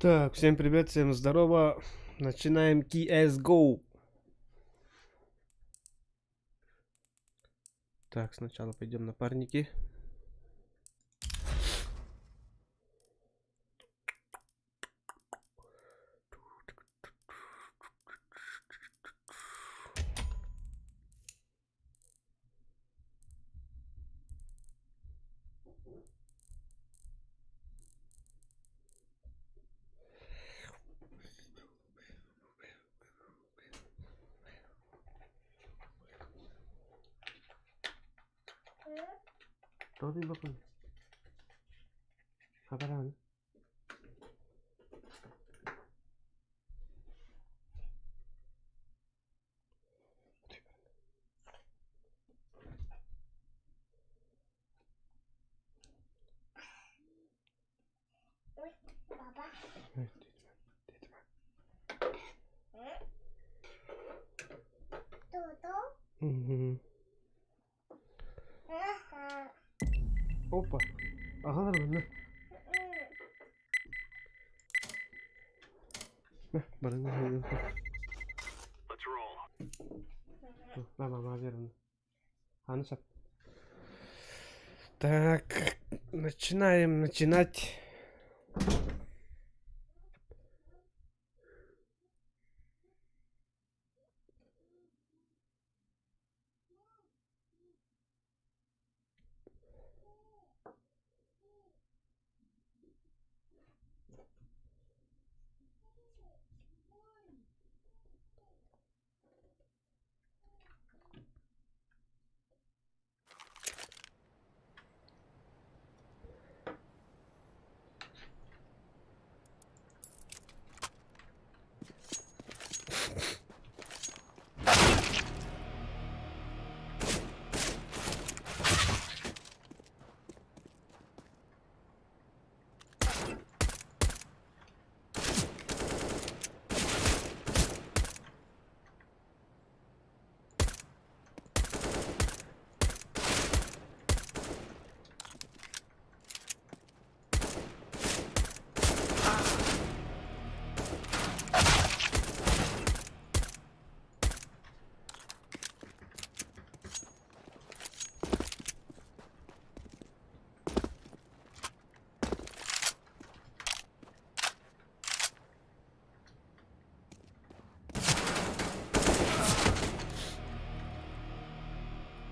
Так, всем привет, всем здорово. Начинаем CSGO. Так, сначала пойдем на парники. Đâu đi bakın. Haber alın. Baba. Evet, Tutu. Hı hı. Aha. Hoppa. Aha bana. Barangnya. Let's roll. Мама, верно. Аншат. Так, начинаем начинать.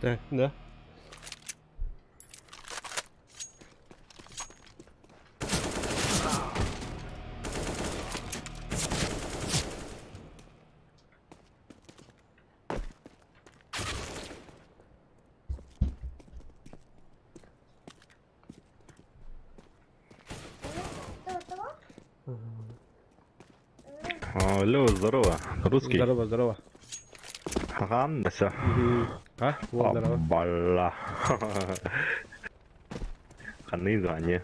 Так, да. Tutu. Алло, здорово. Русский? Здорово, здорово. Хан, все. А, вот, здорово. Бала. Ханы звания.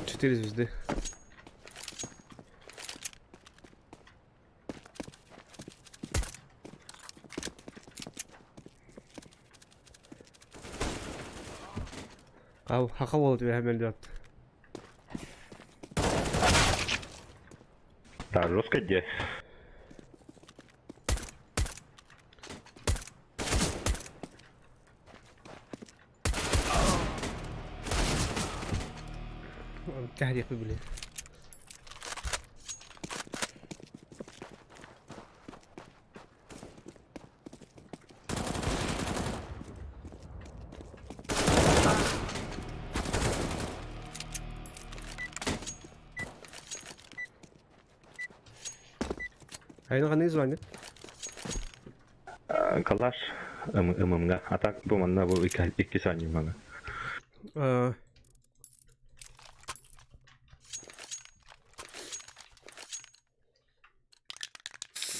4 звезды. Ал, хақа болды hemen yaptı. Да, жестко где? Tahrik bile. Aynı kanı звонит. Калаш. ММга. А так bu mana bu iki saniye bana.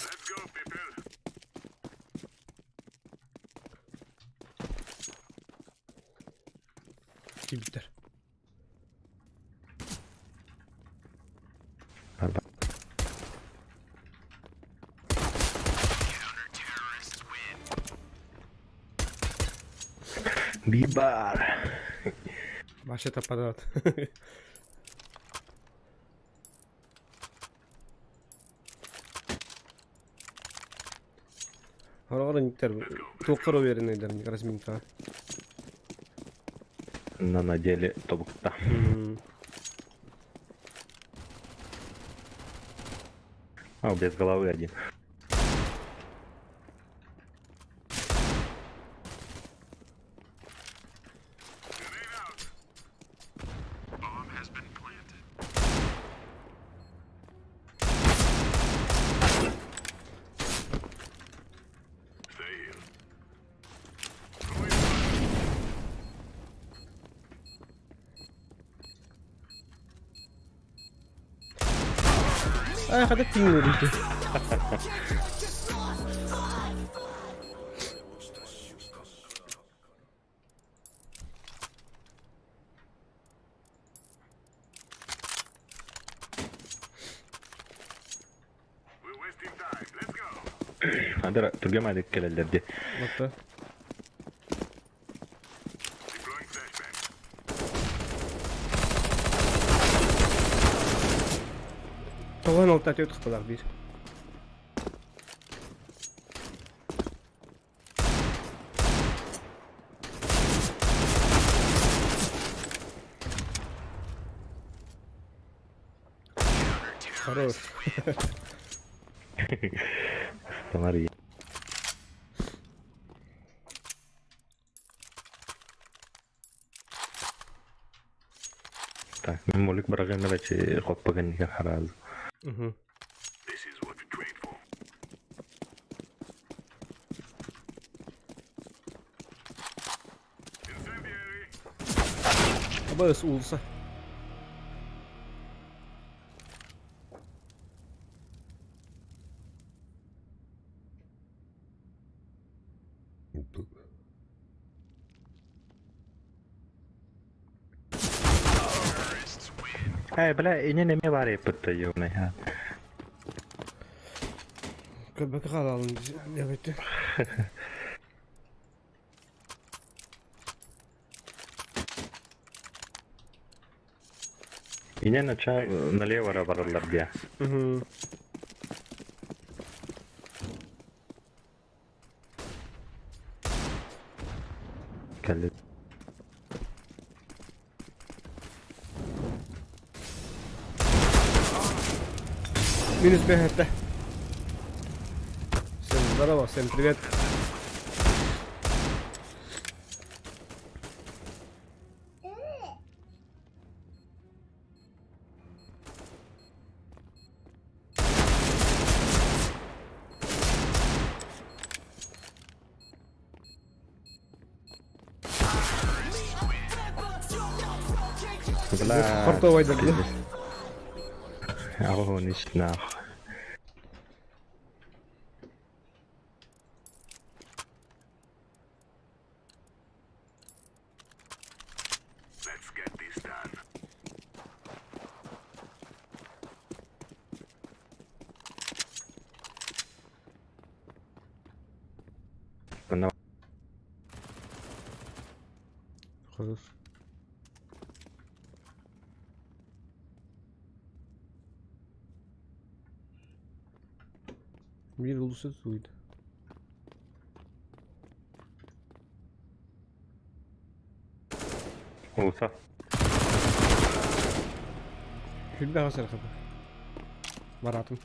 Let's go, people. Biter. Bibar. Вообще-то подряд. Хорогор никтер. Токкоро берин айдар ник разминка. На наделе тобукта. А, без головы один. Ay hadi tingle oldu. Hadi turgamadık kellerdi. Bakta. Toğan olta töt kıtalar bir. Хорош. Смотри. Так, мен молик бараганда бачы коппаган никер хараз. Ama ısı olsa. Bela ini neme var yapıttı yone ha. Köpek kalalım. Evet. Ini нача налево баралар dia. Kelli. Минус бегать-то. Всем здорово, всем привет. Бля. Портовый да, блин. Ого, nicht nach. Bunda Хорош. Bir ulusu suydu. olsa. Külde hasar kapı. Maratım.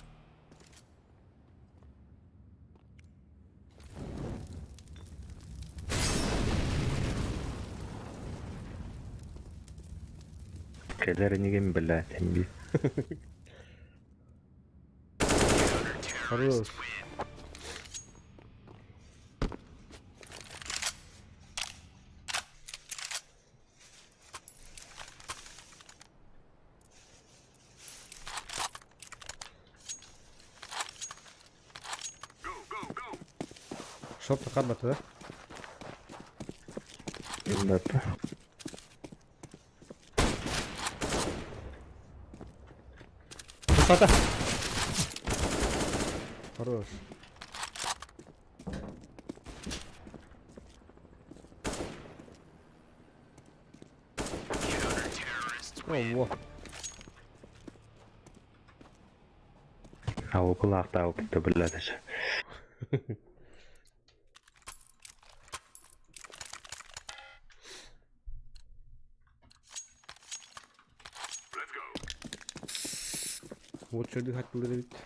Keller ini game bela tembi. Хорош. Шоп тақарбаты да? Bunda. Пата. Хорош. Ого. А около авто бела даже. Watcher'dık hat burada bitti.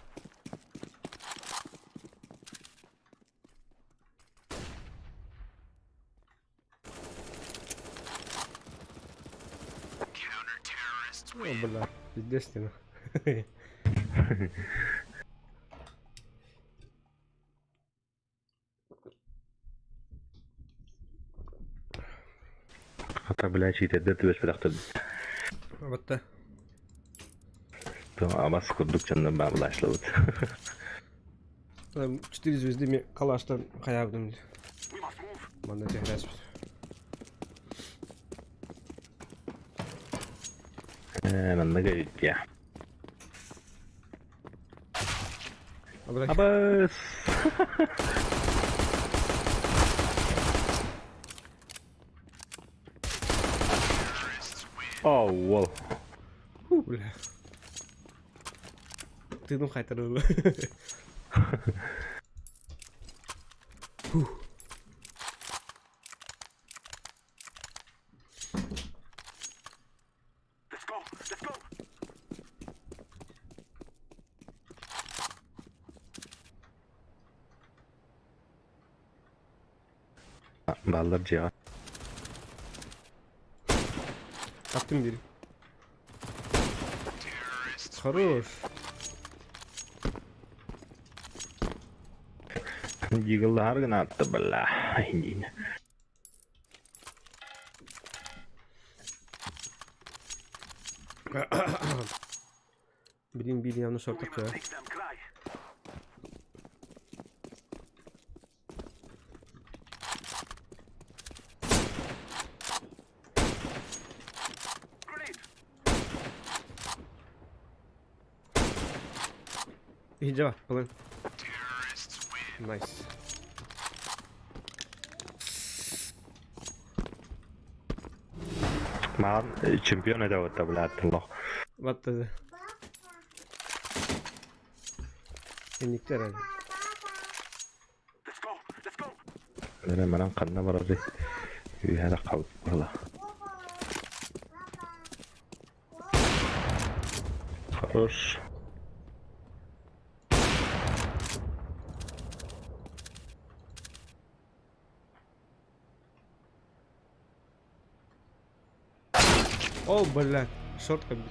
Bella, il destino. Hatta bilen şey teddet ve spedaktır. Batta. То абас курдук чандан ба булашлабыт. 4 звездами калаштан хаябдым. Манда техрас. Мен нага я. Абрак. Абас. О, вау. Бля. Ты ну хайтер. Балдар жига. Kaptım biri. Хорош. Жигалдар гана атты бала. Bilin bir yanlış ortak ya. İyi cevap falan. Nice. Маған чемпион эдеп атты бала аттылох. What the... Enikler abi. Менен канна барады. Үйәдә калып бала. Хорош. О, блядь. Шорт как бы.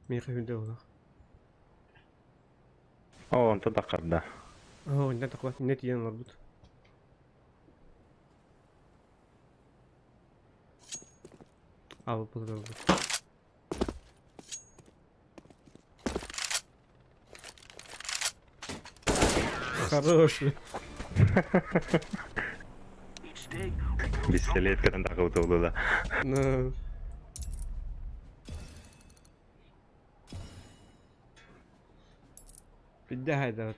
Миха видео. О, онто такарда. О, не так вот, нет ен ларбут. Al bu. Хорош. Пистолеткадан такып болду да. Ну. Bitti haydi evet.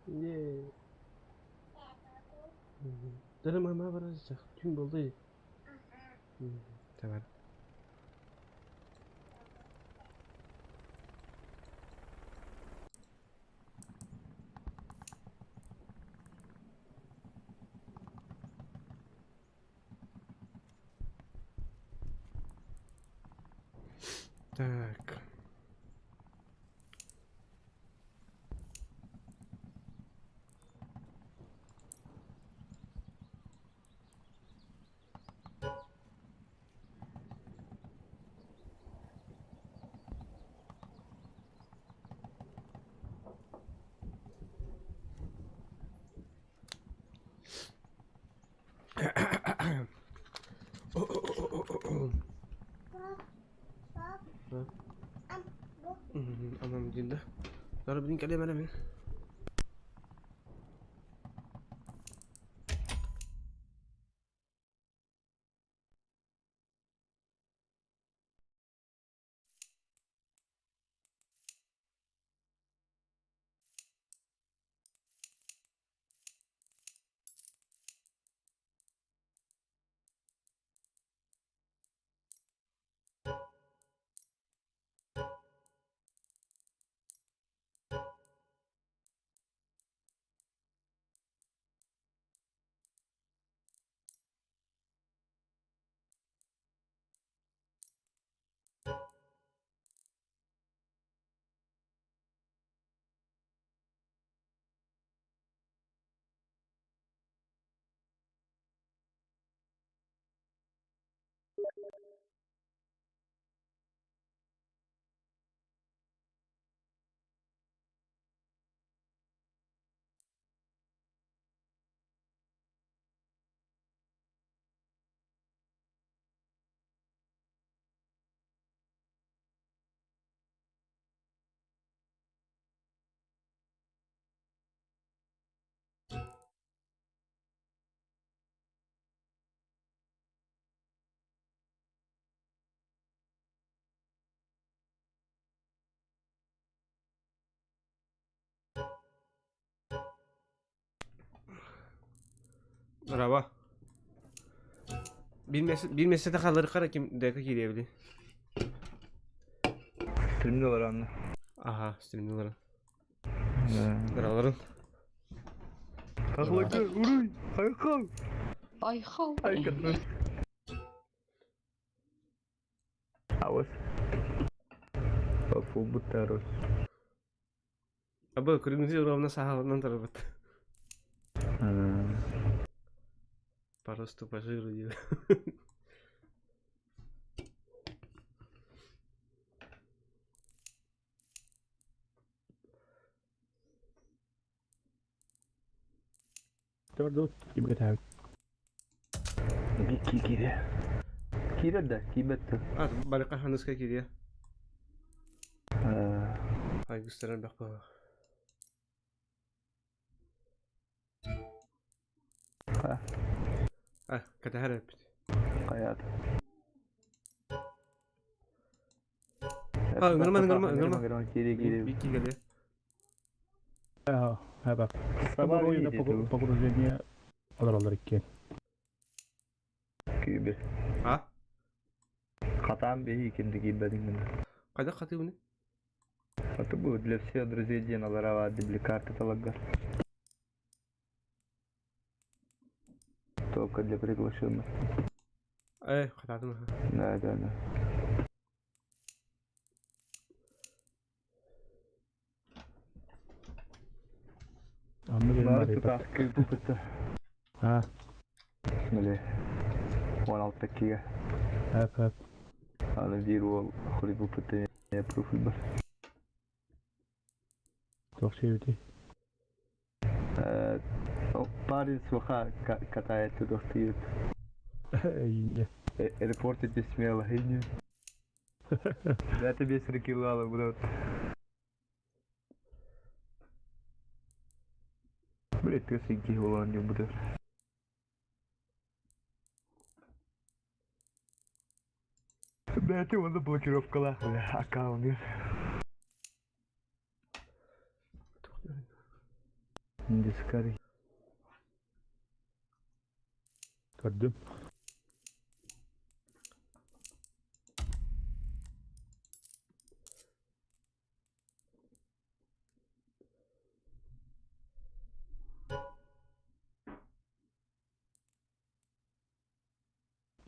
Yeah. Darım ama varacak. Tüm buldu. Tamam. Так. Anam dinle. Sonra bilin kalem elemin. Araba. Bilmese de kalır kara kim dakika girebilir. Stream'deler anne. Aha streamliyorum. Ee, Arabaların. Kalkmakta uğray. Hayır kalk. Ay hav. Hayır kadın. Havas. Pafu bu terör. Abi kırmızı oranına sahalarından tarafı. Просто пожирую. Dört gibi gider. Bir kire. Kire de kibette. Ah, balik ka hanus ka kiri. Ay gösteren bak bak. Ha. Ah, kata harap. Hayat. Ah, engelma. Kiri kiri. Bir iki geliyor. Ha bak. Sabah Bu oyunda yedi. pogorojeniye alır iki. Kübü. Ha? Хатам бей ikindi кибедин. Kayda katı bunu? Это будет для всех друзей Дина Ларава дубликарты талагар. Только для приглашенных. Ay, katadım ha. Да. Anlı benim var Нарты ya. таскы пупыта. Ha. Или 16 кига. Hep. Ana bir ol. Хuli pupıta ya profil var. Çok şey ötü. Парень слуха катает туда стоит. İyi. Репортить смело. Я тебе срекилала, брат. Блять, ты синки Голландию будешь. Да, ты вон блокировка аккаунт. Дискари. Gördüm.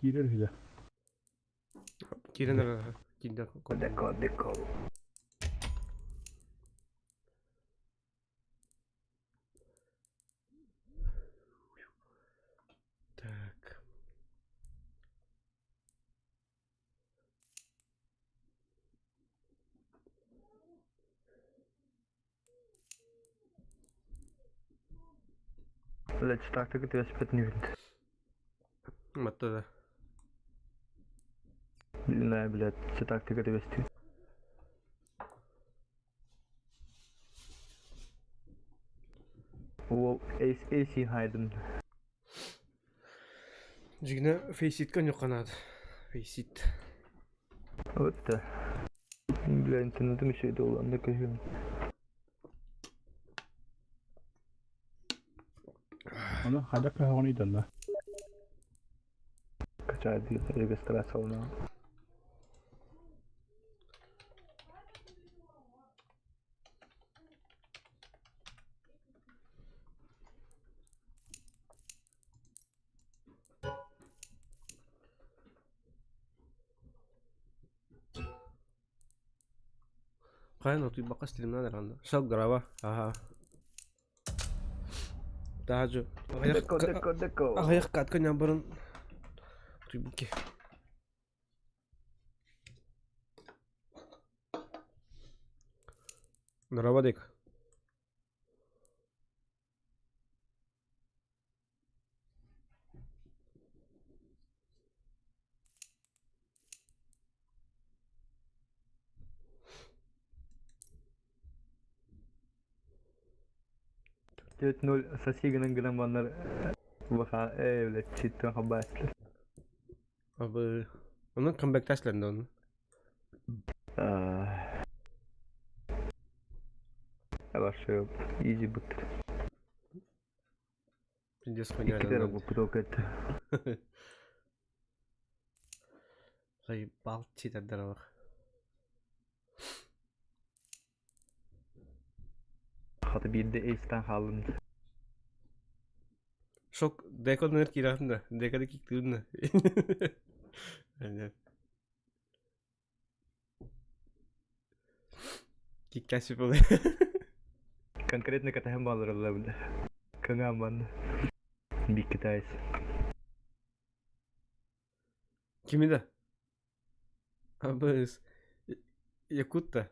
Girer bir de. Kirin ara. Kinda. Deko. Так. Блять, так ты тебя спать не видно. Matta da. Не, блядь, все так ты тебя спать. O AC haydım. Jigna faceit kan yok kanadı. Faceit. Evet de. Bля, интернетім şeyde olan da kaçıyorum. Onu hadi kahveni da. Kaçar değil, registrasyon olma. Kayan waktu bakas streamnya ada kan. Sok garawa. Aha. Tajo. Deko. Ayak kat kan nyamperin. Tribuki. Garawa dek. Dört nol sasiganın grambanlar baka evlet çitten habaslar. Abi. Onun comeback taşlarında onun. Yavaş şey yok. Easy bıktır. Дес İki tane хуйня. bu roket. Заебал читер бak. Hadi bir de Ace'den kaldım. Şok Deko'dan her kirasında. Deko'da kickliğinde. Aynen. Kick kaçıp oluyor. Конкретно kata bağlar olabilir. Kangaman. Bir Kitayız. Kimi de? Abi Yakut da.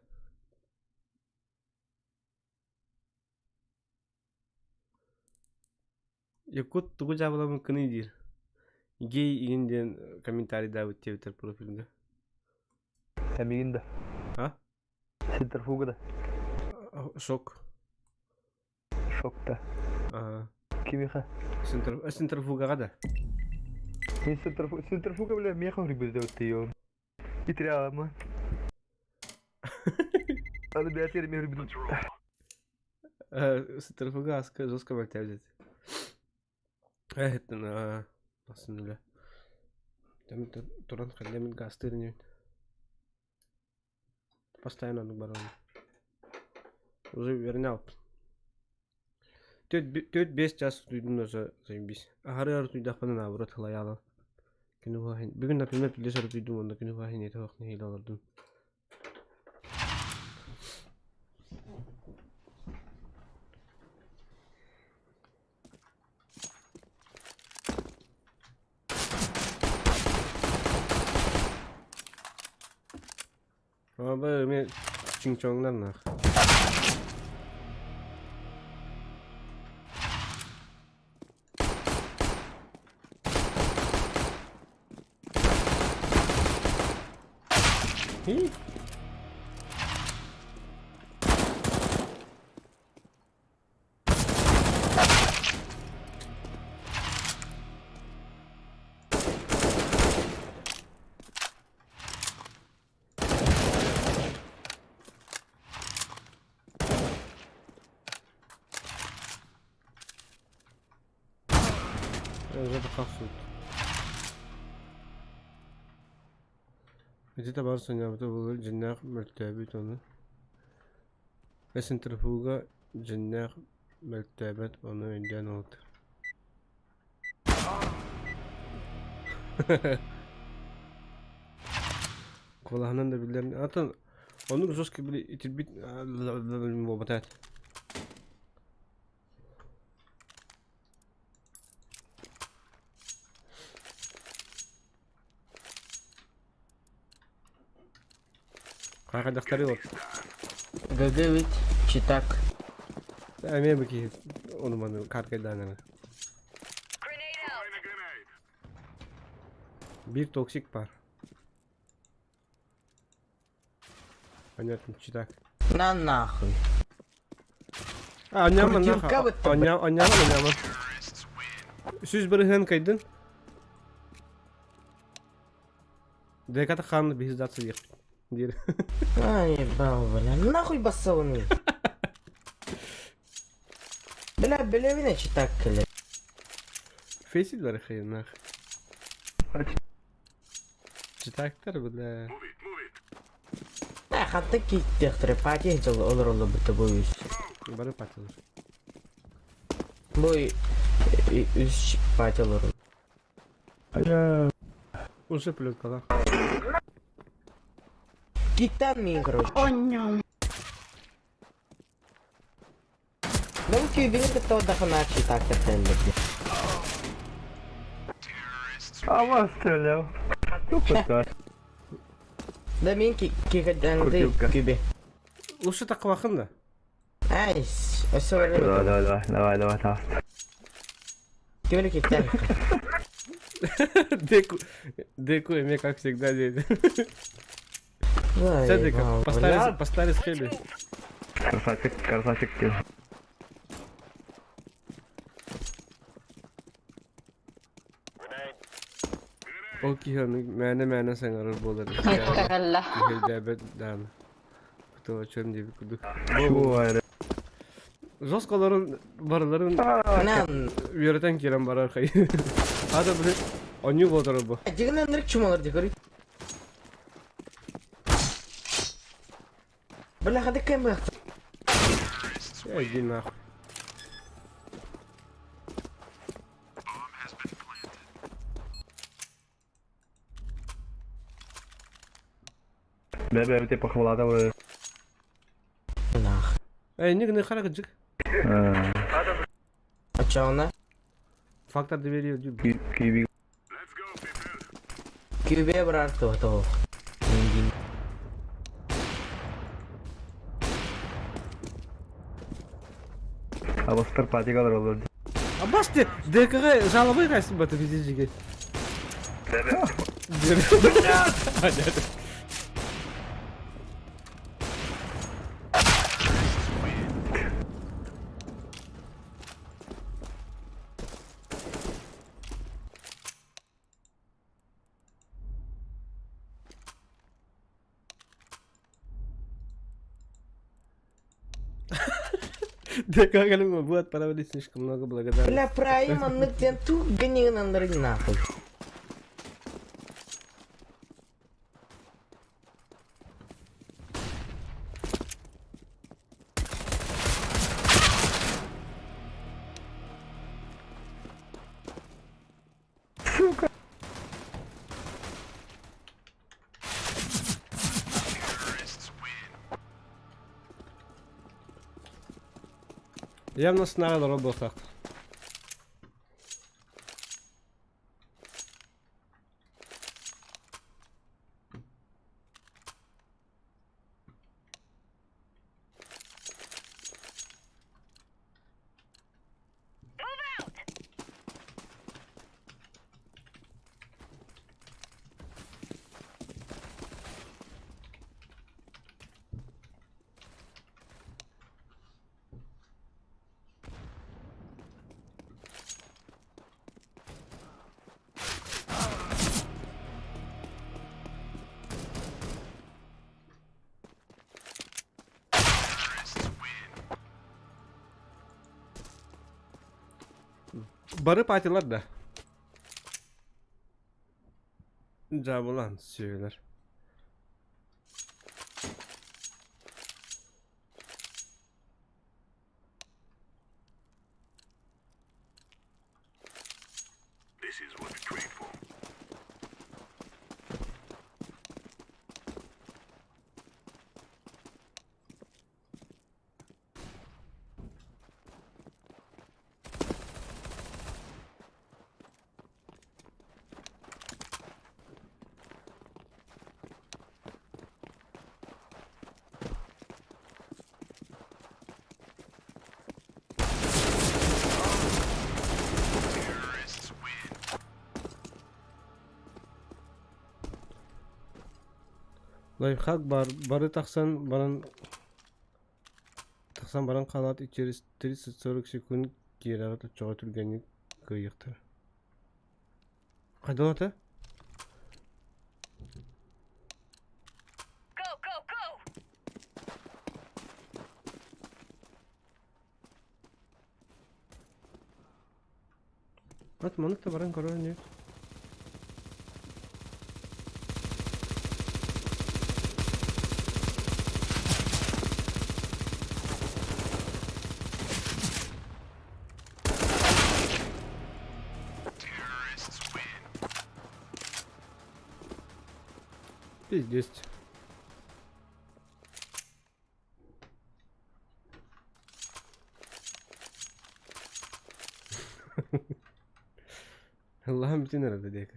Yakut tuğu cevabı kını değil. Gay indiğin komentari da Twitter profilinde. Hem de. Ha? Centrifuga da. Şok. Şokta. Aha. Kim yıka? Centrifuga da. Centrifuga bile miye kavri bizde ötüyor. Bitire ama. Hadi bir atayım yürü bir. Centrifuga askı жестко мертвец. Это на aslında. Там Туран халямин гастырню. Постоянно на бароне. Уже вернял. 4-5 час duydum da zaybis. Arı duydak bana avrat halayalı. Günü vahin. Bugün например bilgisayar duydum onda günü vahin ete vakti hile alırdım. Ama ben çingçonglar nak. Hi. Уже покахсут. Где-то барса не было джиннах мертвебит onu. Ve centrifuga джиннах mертвебет onu önden oldu. Kulağından da birilerini atın. Onu жестко bile itilbit bobatat. Kanka daktari var. Гагавит, читак. Eme baki onu bana karkaya dayanana. Bir toksik var. Понятно, читак. На нахуй. Anyaman Kurtulka bitti. Anyaman. Süz bırıhın kaydın. Dekata kanlı bir hizdatsız yer. Diyor. Ай, ебал, бля. Нахуй басауны. Бля, белевина читак, бля. Фейсил var hayır nak. Aç. Читактар бля. Хатта киттехтер, пати жыл олор бите боюс. Бары патылır. Бой үш пати олор. Aya. Уже плюс кала. Киттан мин, короче. Да у тебя билет то отдохна читак, бля. Ama söyle. Çok kötü. Да мин кикаданды Kurtulka. kübe. Лучше так вахында. Айс, öse öyle. Давай, tamam. Kübele kitten. Деку эме как всегда делает. Ай, Sen de ебал, бля. поставили схеме. Karsaçık diyor. O ki hanı mene sen arar bolar. Kalla. Devlet dam. Kutu açarım diye bir kudu. Şu ayrı. Zoskaların barıların Nan. yöreten kiren barar kayı. Hadi bunu onyu kodara bu. Jigen direkt çumalar dikori. Bala hadi kem bak. Ya gina. Бебе, у тебя похвалада. Nah. Ne kadar gıcık. Açağına. Fakta da veriyor diyor. Kiwi. QB berarti tuh. Mungkin. Abastar pati kadar olur. Abbas de DK'ya zalamayı kaçsın batı fiziciği. Bebe. Hadi hadi. DK kalau membuat para bisnis kemana ke belakang. Bala prai manut yan tuh ganyan nandarin na ako. Явно снаряд работал. Barı partiler de. Cabulan söyler. Lifehack barı taksan baran kanat içerisinde 40 sekund geri atıp çoğa türgenlik kıyıktır. Hadi orta. At manık da baran karar ne? Пиздец. Allah'ım bütün arada diye.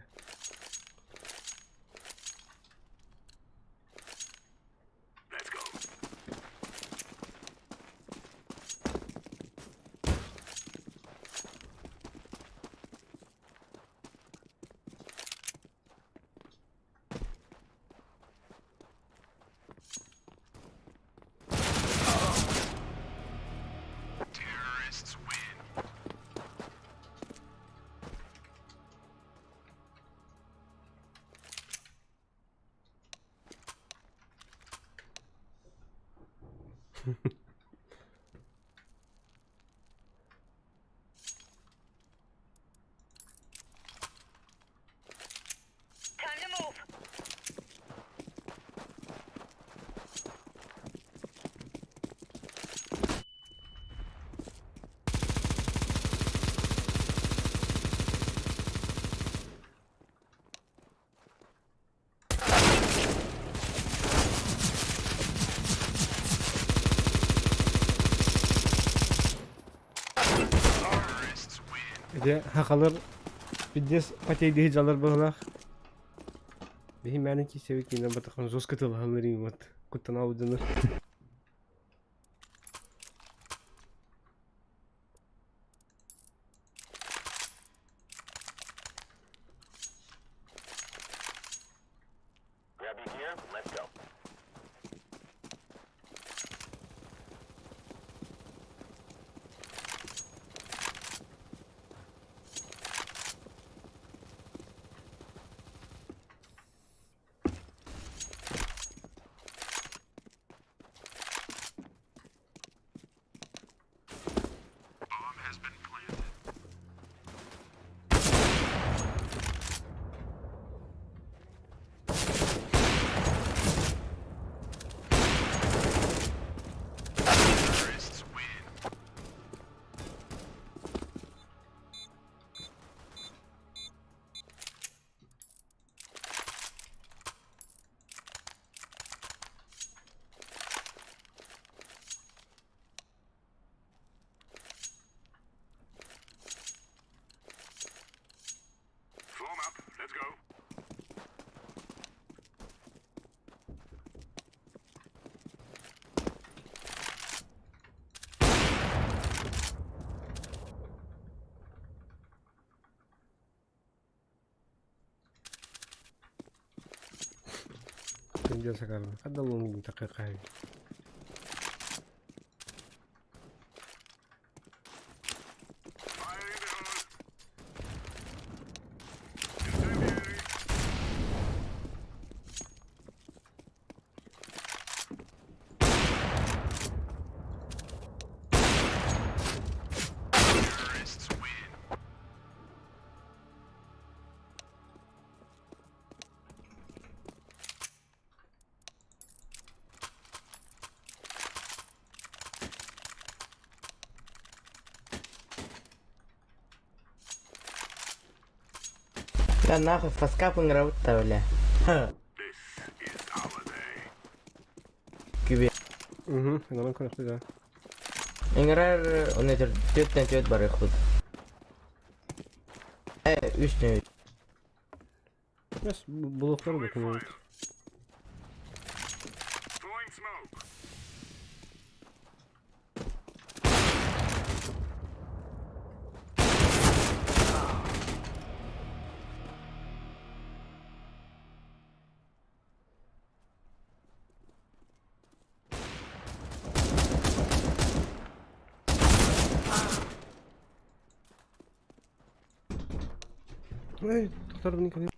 Где хакалар пидес патейди жалар бахлах. Бихи мәники севик инен батақан жосқа тылғалырын вот. Куттан аудыныр. Penjel sekarang. Kada long kita kakay. Да нахуй, фаска пыңыравытта бля. Kübe. Enggak konektif ya. Ingrar o nedir? 4'ten 4 var yakut. 3'ten 3. Biraz bloklara bakın. Evet. Hey, tutar beni kan.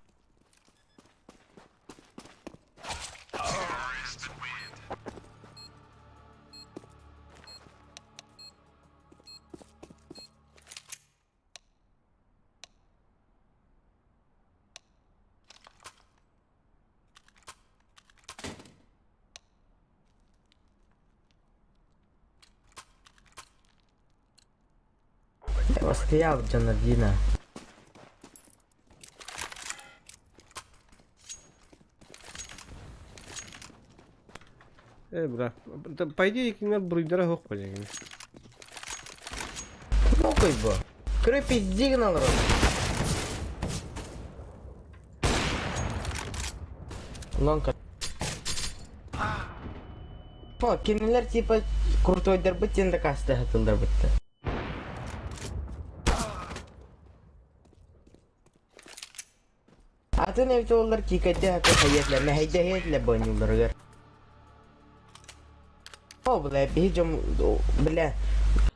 Стоял Джанардина. Bırak. По идее, кино брудера хок полегин. Ну кой бо. Крепи дигнал рот. Лонка. О, кинелер типа куртойдер бит енді касты хатылдар битті. Атын evde олар кикетте хаты хайетлер, мәхейде хейтлер бойныларығыр. О, бля, бейджам, бля,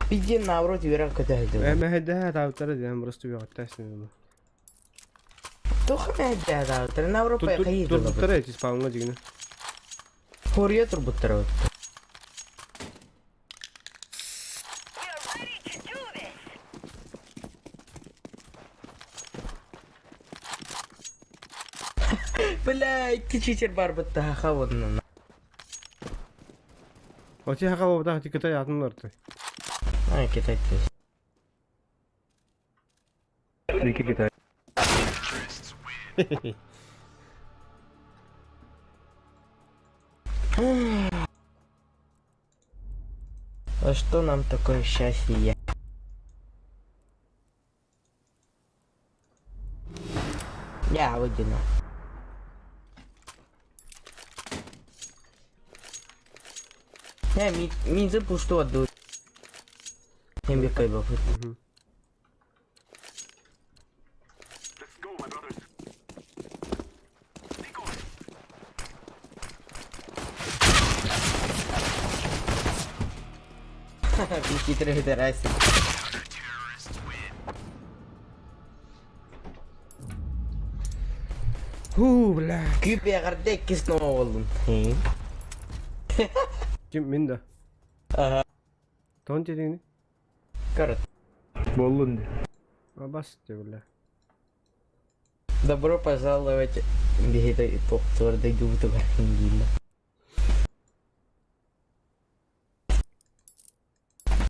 бейджин наоборот верен көтәйді. Мәхейде тавтары дем просто уяқтасың. Тоха мәхейде тавтары, наоборот байқайды. Турбуттары эти спавнға дегені. Хория турбуттары өтті. Бля, икки читер бар бітті хақа онынан. Оти хақа бабда хати кытай атынларды. Ай, Китай тез. Iki Китай. А что нам такое счастье? Ya, oye, no. Min se pusto ado. Hem kay ba fut. Viचित्र है तेरा ऐसे. Bla. Küpe kardeş kis ne oldun? Kim minda? Aha. Ton dediğini. Karat. Боллун. Basit diyor bla. Добро пожаловать в этой повтор да YouTube гила.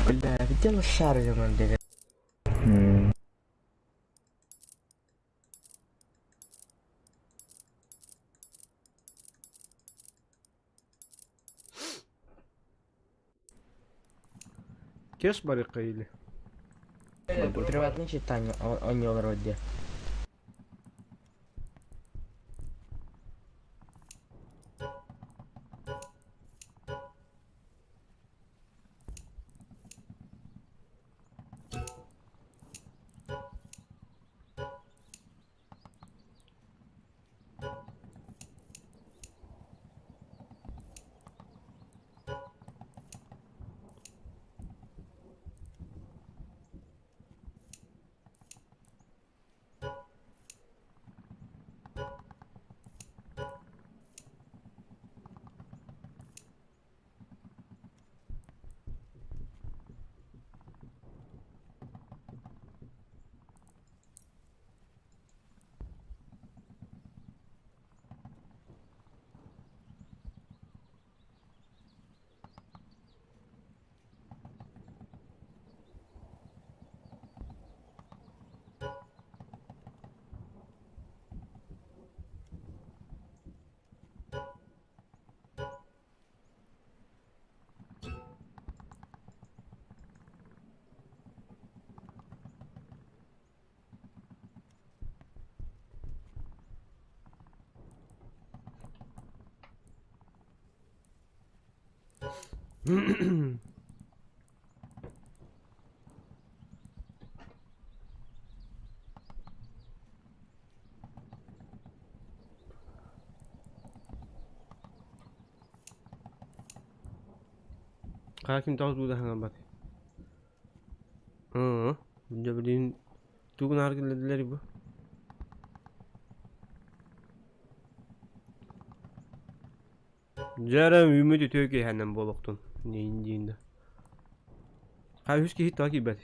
Бля, видел шар zaman dedi. Kes barikayla. Приватное читание о Нью-Роде. Hakim tahu tu dah hangat bat. Jabrin tu kan harga lelari bu. Jarang ümidi töke hemen boloktun. Ne indiğinde. Ha hüski hit takip et.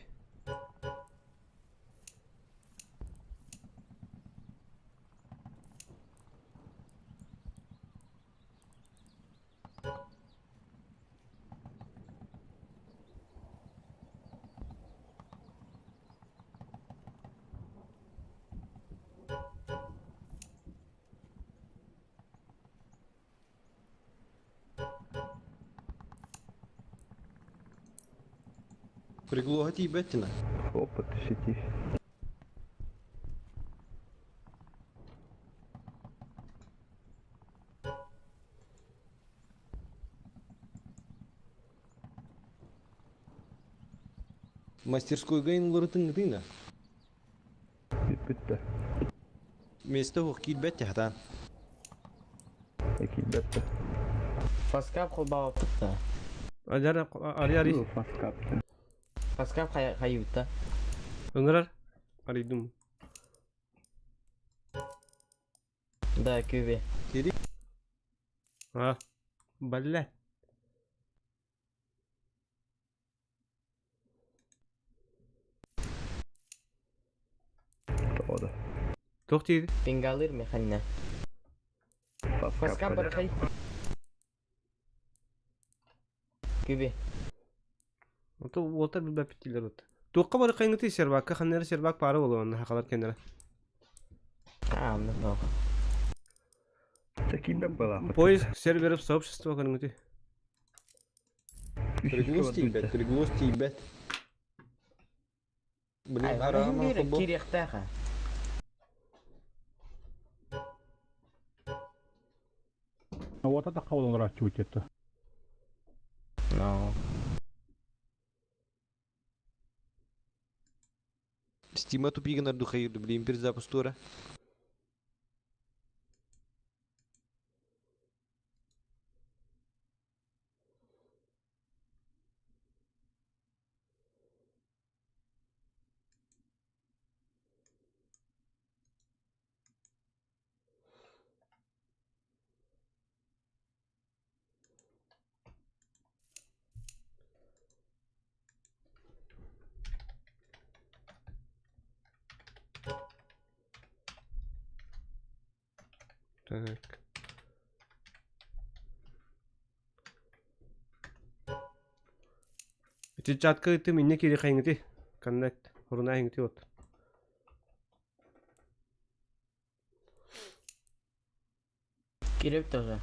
Приглухати бетина. Опа, ты сидишь. Мастерской гайн лыртын гдина. Bitti. Место хоккит бетти хатан. Ekip bitti. Паскап холбава путта. Ajar ari. Fas kaptı. Паскап хаюта. Öngörer. Arıydım. Да, küve. Ha. Balle. Doğru. Çok değil. Пингалыр механина. Паскап бар хай. Küve. Ota bir bapittiler ota. Toqqa bari qaynıtı serbakka xanları serbak para olan haqalar kenara. Ну. Такие была. Поиск серверов сообщества qaynıtı. Приглусти бет, приглусти бет. Блин, Ай, арама варим хобо. кирехтаха. Ота да кавлан рачу кетти. No. Стима тупигнар духай блин пир запустора. Так. Ити чатка ити минне кири хайнгити. Connect. Хуруна хайнгити от. Kirip тоже.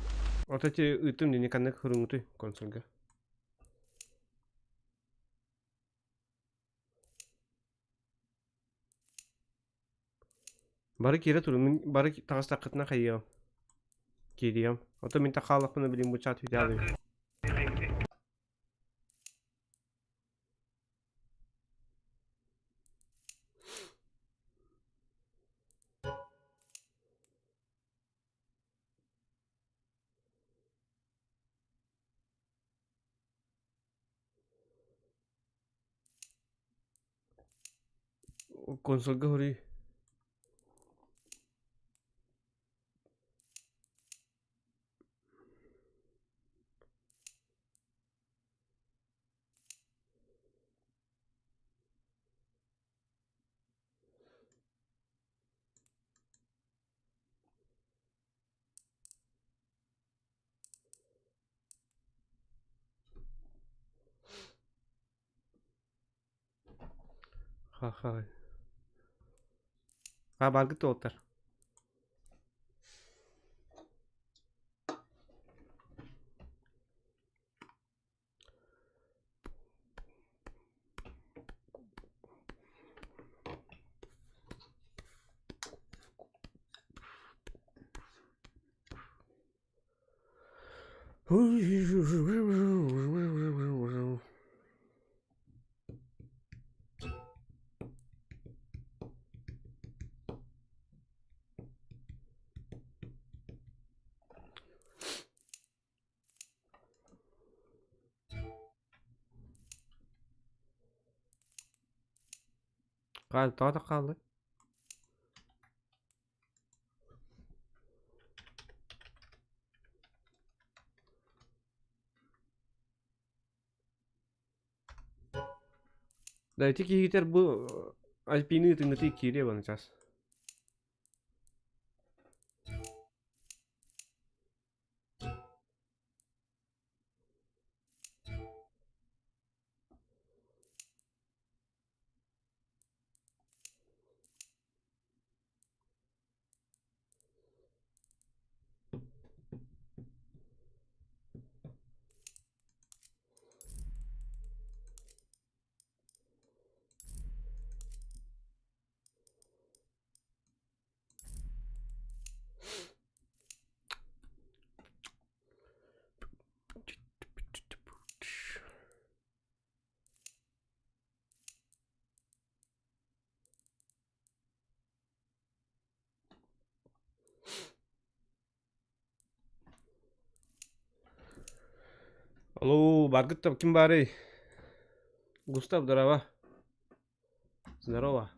От ити итим дини connect хурунгути консолга. Бары кире турун. Мен бары тагыс такытына хайям. Кирiyam. Ото мен такалыкпыны билим бу чат видео. Konsolga hori. Ha ha. Ha bargıt otar. Kaldı, daha da kaldı. Dayıtı ki gider bu Alpini tıngıtı ikiye banacağız. Алло, Баргыт там ким бары? Густав, здорово. Здорово.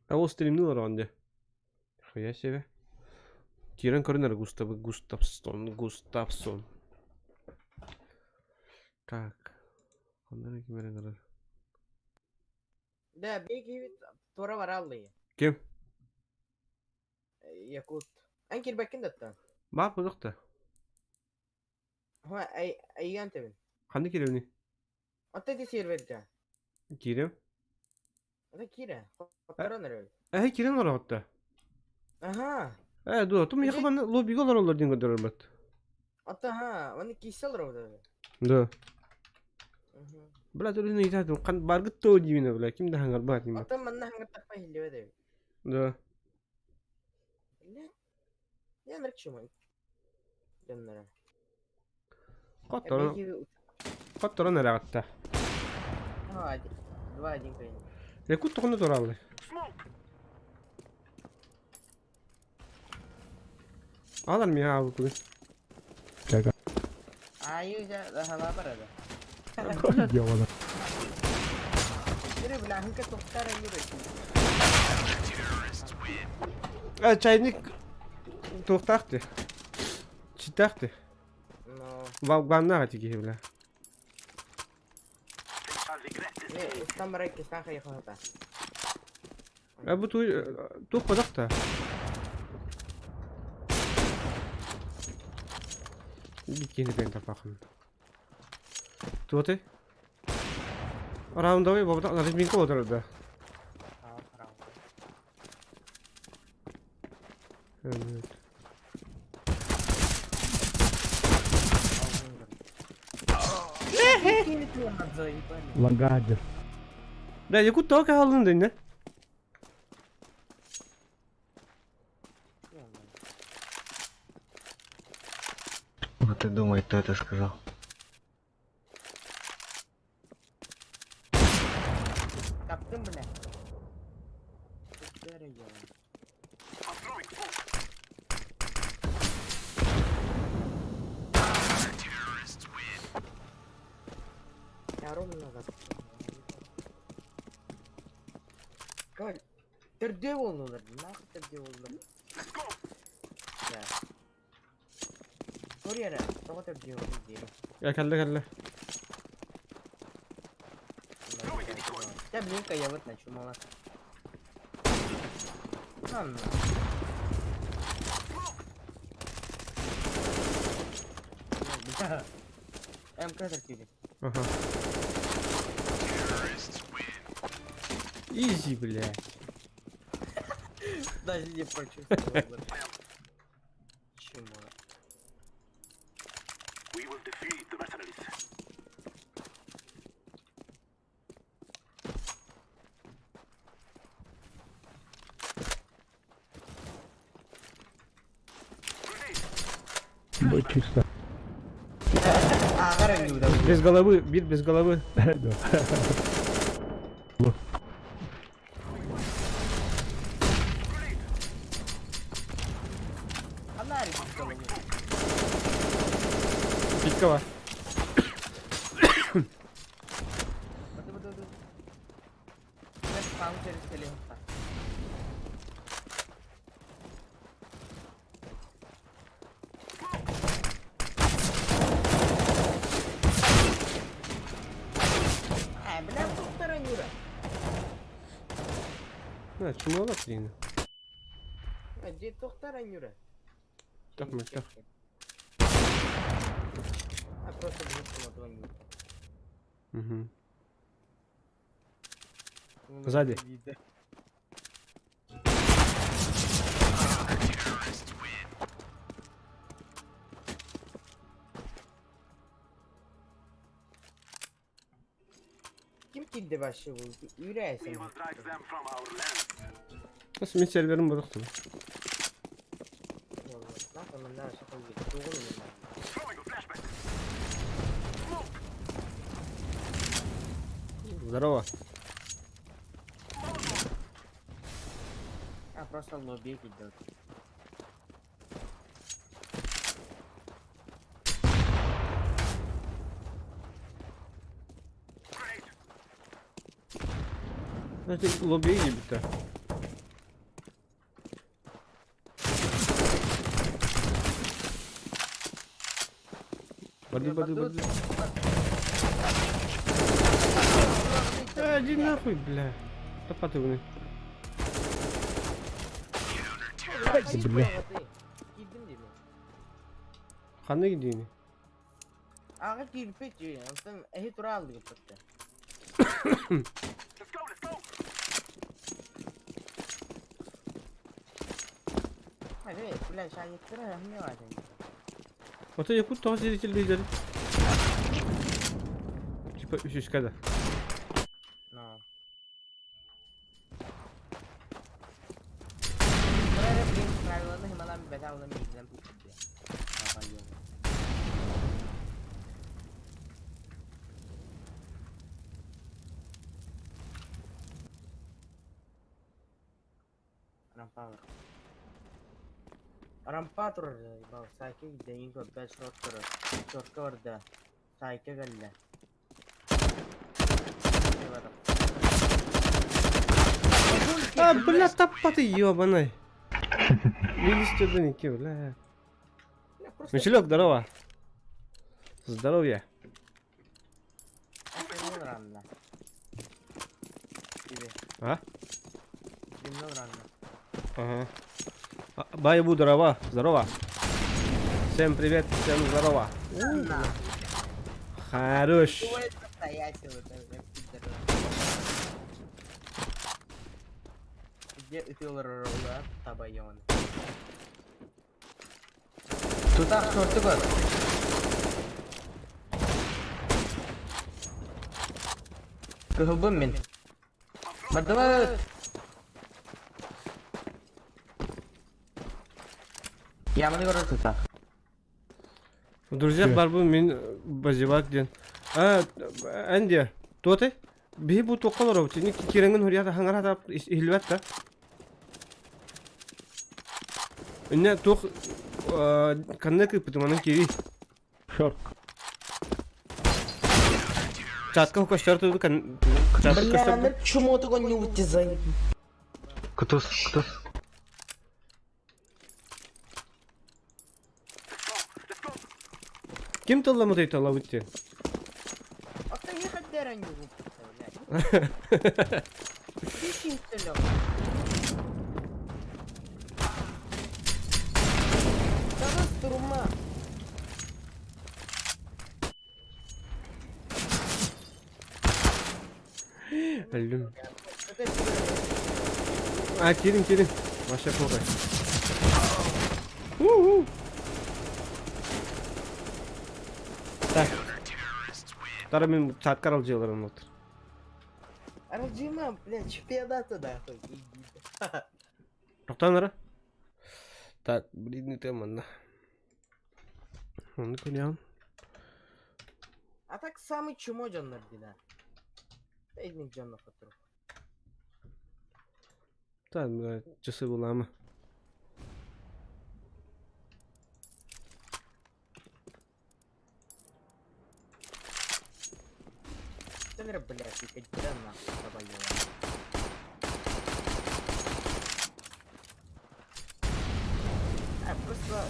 А вот стримнул ранде. Хуя себе. Кирен Корнер Густавсон. Так. Onlara kime kadar? ده بيجي تورا ورا الله Kim? ياكوت انكر باكن دتا Bak bu da. هو اي انت من Hangi kirevni? انت دي سيرفر ده Kirev. هذا كيرا فترة نرى kirin var hatta. Aha. Dur. Tum Peki- yakın lobi golar olur dingo dörür bat. Ata ha. Bana kisal orada. Dur. Aha. Bela tuh ini itu kan barget tuh jimina bela kim dah hangar bat ini. Ata mana hangat tak pahil dia deh. Dur. Ne? Ya merak cuma. Jangan. Kotor. Belki Kotor nere hatta. aja. Dua aja kayaknya. Ya kut tukunu torallı. Alır mı ya bu kız? Ayo dah hal apa ada? Ya valla. Ini belakang ke dokter aja deh. Çaynik tuhtaktı. Çitaktı. No. Vagbanlar hati ki bela. Ini kita mereka kita kayak apa? Ya bu tuh kodakta. Dikini ben tapakın. Tuh Around the way babada narif bin ko orada. Evet. Ini tuh anak Zoe itu. Ulan gajah. Da yakut to ka halın dinle. Вот ты думай, кто это сказал. Kapten benar. Dokter aja. Yarum nakat. Kau terdev oldular. Nasıl terdev oldular? Ya. Korea ada. Kau terdev oldu diye. Ya kelle. Ya bilin kayak buat nak cuma lah. Kan. Bisa. MK terkini. Aha. Easy блядь. Даже не почувствовал. Чему? Bu чисто. Sekarang juga. Bez головы, без головы. Да. Она рисует голову. Пика var. Betul. Dia tahu dari sekali apa. Benar dokter Anjura. Ha, çumola yine. Dia dokter Anjura. Takma tak. Apa sebut sama tuan Anjura? Hı. Сзади. Kim kildi başı buldu? Yürüyesen. Nasıl bir serverim bıraktım. Nasıl bunlar şaka gibi? Doğru mu? Здорово. Просто лобби идет. Значит, лобби gibi Бады. Иди нахуй, бля. Топаты вы. Бля. Kanına gidiyor yine. Aga kirpik ya. Sen tur aldı gitti. Hadi bile şayetleri ne var senin? Oto yapıp toz zirikil bizleri. Типа üç kadar. No. Böyle bir правиланы hemen bir bedava olan bilgilen tuttu ya. Apa yok. Rampa turur bak sayke gideyin ko ben short turur. Short orada. Sayke geldi. А, бля, тапа ты ёбаный. Видишь, что ты не бля. Мишелек, здорово. Здоровья. А? Ага. Байбу, здорово. Здорово. Всем привет, всем здорово. Хорош. Где ытылар роллар табайон. Тутак шорты бар. Кыгылбым мен. Бардыма. Яманы көрөр тутак. Друзья, барбу мен базивак ден. А, Анди, тоты? Би бу токкалар ау. Тини киренген хурията хангара тап илватта. Инне ток канне кыпытыманын кири. Шорт. Чатка хукаштар kan чатка Бля, каштар. ну чему ты не утязай? Кутус. Kim tallamı tey talla bitti. А ты не хотел не утязай. Ты симптом. Sana durma. Öldüm. А, kirin. Başa kokay. Так. Тара мен чаткар алып жыйларым отур. Арджима, блядь, чемпионата нахуй. Токтаңдар. Так, блин, теманна. Onu koyalım. А так самый чмо жандар дина. Эйдин жанна фотор. Tamam, cısı bulamı. Тенер, блядь, и кадира нахуй табайон. Просто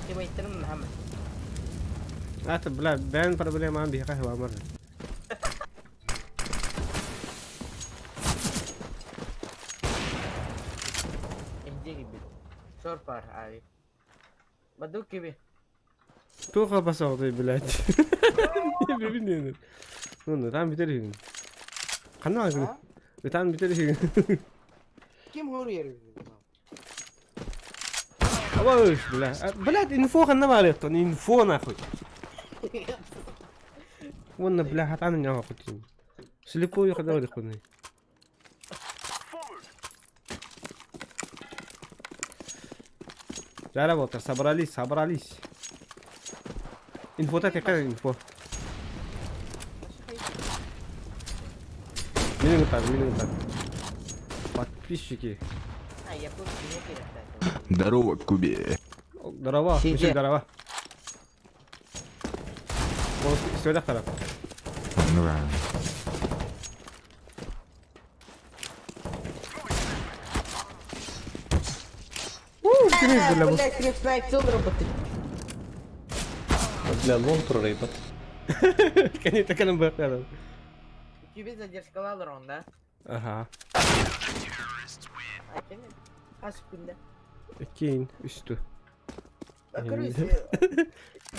тимейттерим Мухаммед. Ata bla ben problem عندي قهوة مرة. Ince gibi. Sor par abi. Baduk gibi. توخى بصوتي بلاد. ببنين. نو تعال بتري. خلنا نقول. تعال بتري. Kim hurriyer? أواش بلاد إنفو خلنا ما عليك إنفو ناخذ. وانا بلا حتعمل نعم قلتين. سليكو يقدر يقولني. لا بوتر صبر عليش. إنفو تاكي كذا إنفو. مين قطع. подписчики. А, я тут не перестал. Здорово, Кубе. Здорово, Сиди. Мишель, здорово. Вот, сюда тарап. Ну да. Блядь, крест работать. Бля, лонтур рейпат. Kan yetakalan ba ka? Тебе задержка алырон да? Aha. Akene. Kaç günde? Ekin üstü. Bakırız.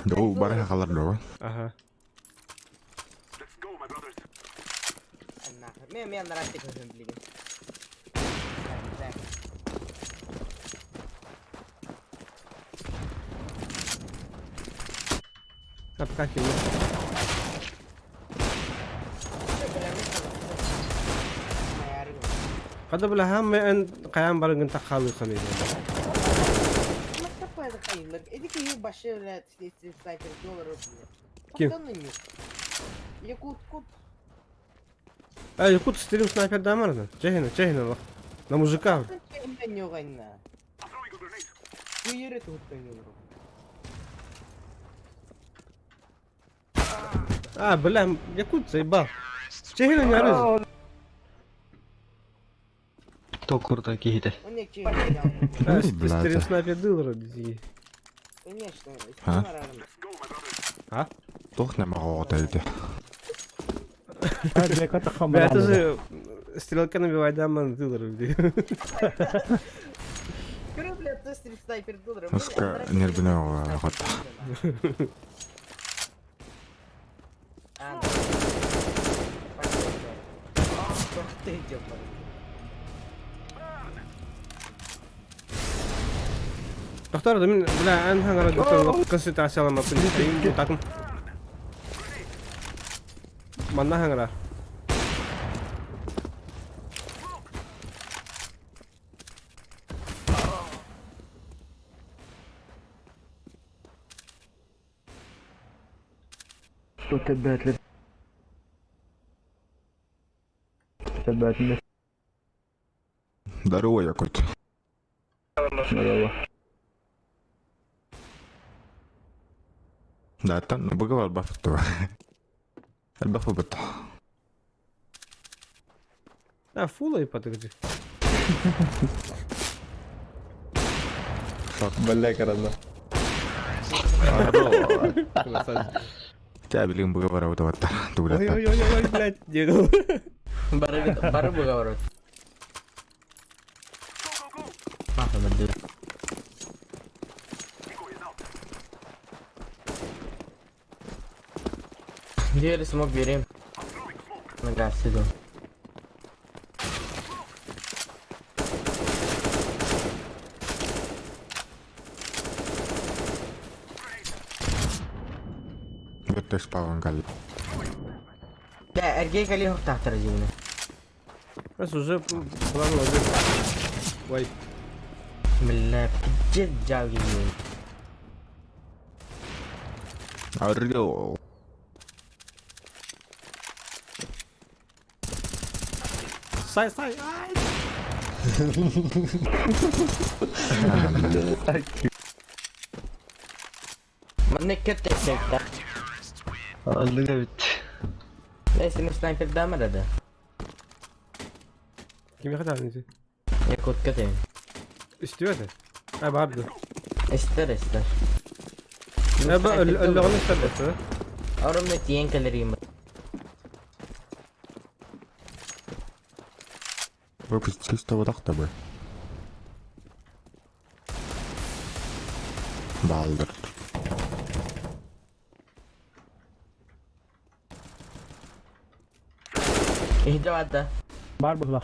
Doğu bana kalır doğu. Aha. Anna. Men yanlar artık özüm bilgin. Kapka kimde? Kada bula hamma en kayan barangın takalı kanıydı. Mas capaz de cair, mas ele caiu baixando esse sniper $1 rupiah. Kim? Bakalım. Ya kut. Ay kut stream sniper da var mı? Cehine bak. Na muzika. Ben yok anne. Bu yere tuttum yumru. Ah bilam ya kut sayba. Cehine yarız. Токурдaki hide. O ne ki? Stream sniper dılır dizi. Конечно. Ha? Ha? Toch nämä hootelti. Hadi kata Ben kamera. atışı stilkanı bir vaydan bana dılır diye. Кроме, блядь, ты снайпер $1. Koska nirvine on hota. Doktor da min bila an hangara doktor konsultasi alama pun sayın bu takım. Mana hangara? Şu tebetler. Tebetler. Здорово, Якут. Merhaba. Да, там набыгал бафту. Бафу бата. Ha full ayıp atıcı. Vallahi karalla. Тебя блин быгал вот вот. Oy блядь Diego. Baru buka baru. Maaf bener. Dia ada smoke birim. Ngasih tuh. Betul spawn kali. Ya, RG kali hok tak terjun. Bas уже план ложит. Ой. Bela pijat jauh gini. Арё. Say. Menekat tek tak. Aldık evet. Sini sniper damar ada. Kim kadar neyse. Ya kod katanya. İstiyor da. Ha vardı. Ister. Ha bu öllüğünü istedim. Orang net yang kali Выпустить чистого дахта бы. Балдыр. Hijau ada. Var burada.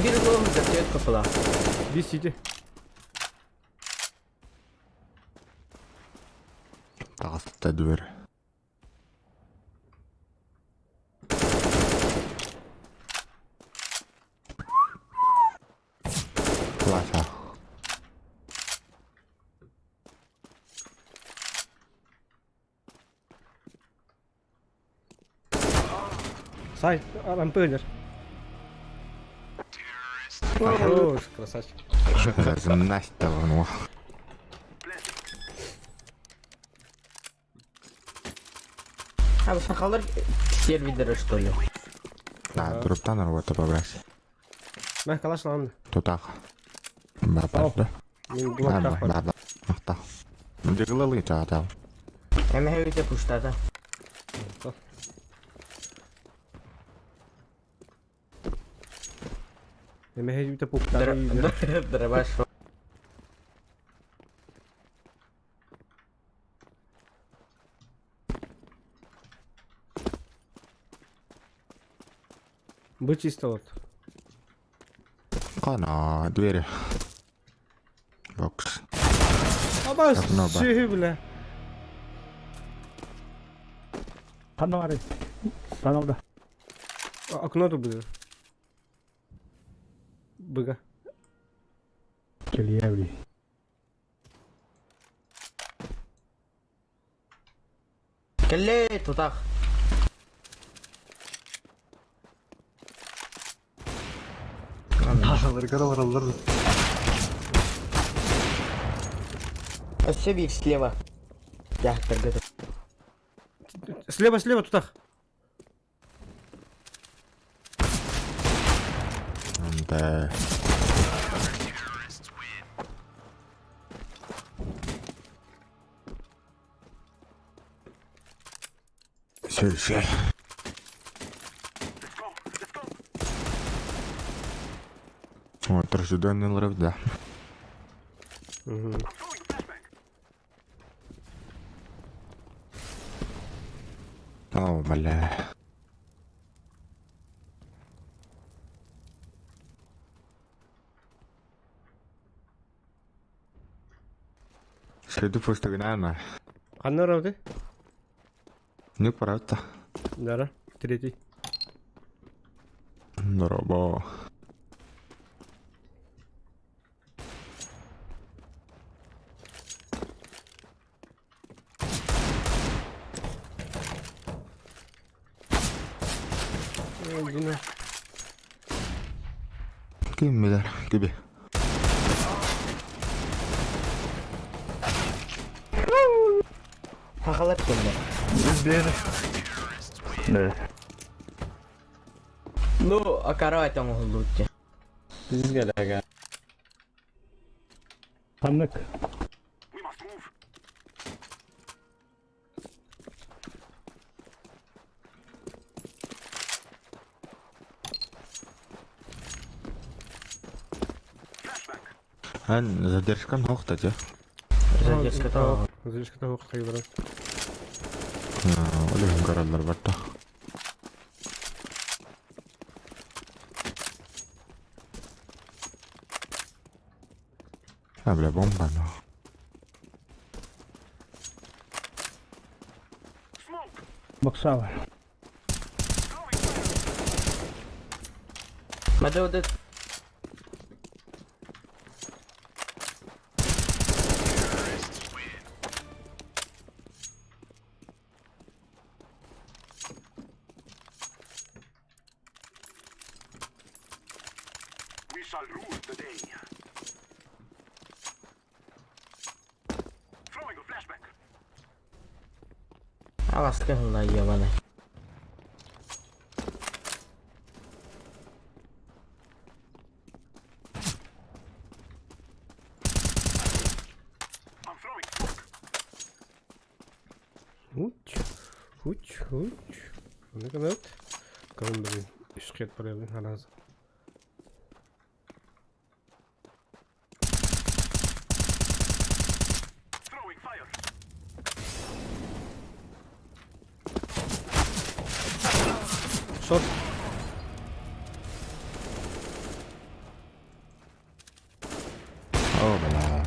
Bir gol dekat kepala. Bir city. Тағысты дверь. Класса. Say. Rampöner. Хорош, красавчик. Настя, ну. Habis kalır diğer video что ли? Да, дроптан работа побрать. Ben kalaşlandı. Тутах. Бапа, да? Benim kulak takmadı. Бапа. Махта. Дыглалы чаатал. Hemen hevite puştada. Hemen bir de pukta. Draba şu. Быть чисто вот. Кана, двери. Бокс. Ama Yapma be. şey bile. 한 명 아래. 다 나온다. Aklıma da bu. Bıga. 켈리야 우리. Kelle tutak. Ошибик слева. Я готов. Слева тутах. Да. Все. Вот, ожиданный лайф, да. О, бля. Следу просто гнана. Kanlar orada. Не правда. Nara. Tretий. Здорово. Dino. Kim bilir gibi. Хахалап келді. 네. Ну, акарать он лучше. 삼렉. Задержка ног, кстати. Задержка того. Задержка того кайбара. Ölüm kararlar batta. Habla bomba, no. 먹사와. مدودة. Alas ka hula iya mana. Huç. Ne kadar? Kalın bir işket buraya bir haraz. Short. Oh, bela.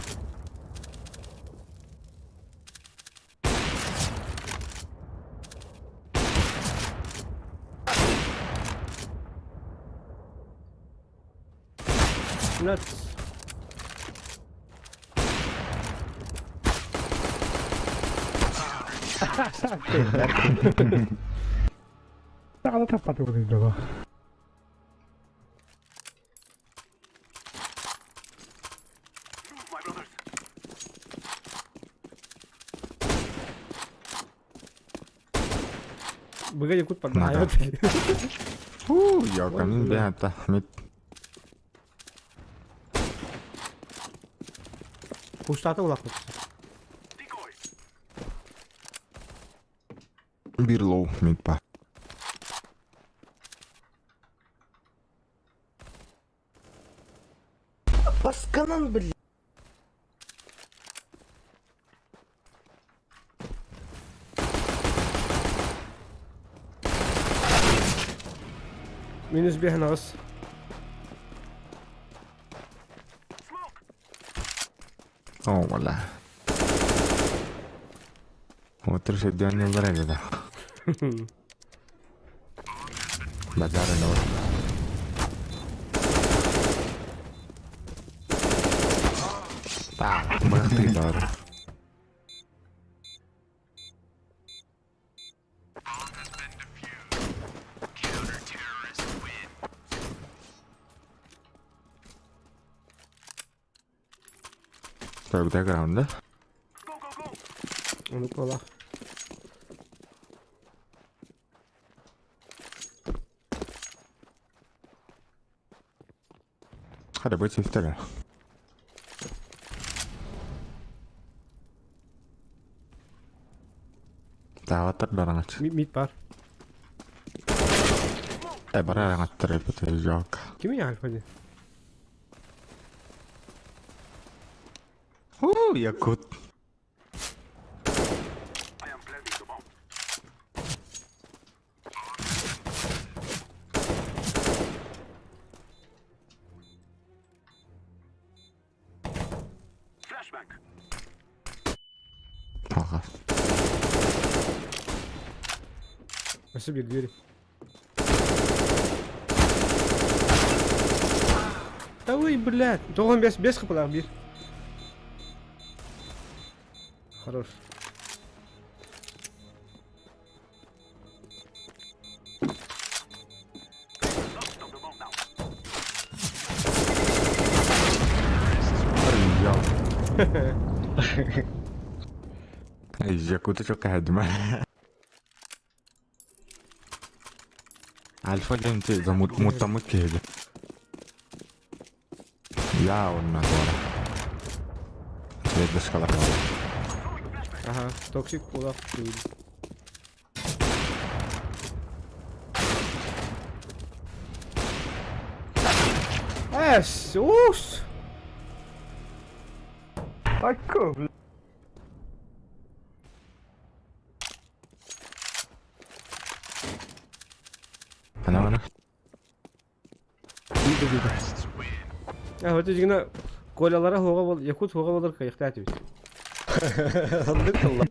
Nuts. 따로 탑받거든 저거. Bıga yakut pardon. Nada. Hayat. Я камин бята. Мит. Kuşlarda ulaklık. Bir low mid pa. Paskanan bil. Minus bir henas. Oh, wala. Motor sediaan yıllar evde. Bazar ne var? Mati doğru. Tabii ground'da. Onu kola. Hadi bu çiftler. Davat orang aja. Mid var. Bara yang atar itu yok. Kimi ya hadi. Yakut. Aha. Nasıl bir diğeri? Ой, блядь. Только без хпла, бир. Хорош. Yakut'u çok kahedim. Alfa gente mutamut kehdi. Ya onna doğru. Dış kadar kaldı. Aha, toksik pull-up dude. Us! Aku. Mana? Ya hoca jigna kolalara hoga bol, yakut hoga bolur kayıkta atıyor. Sandık Allah.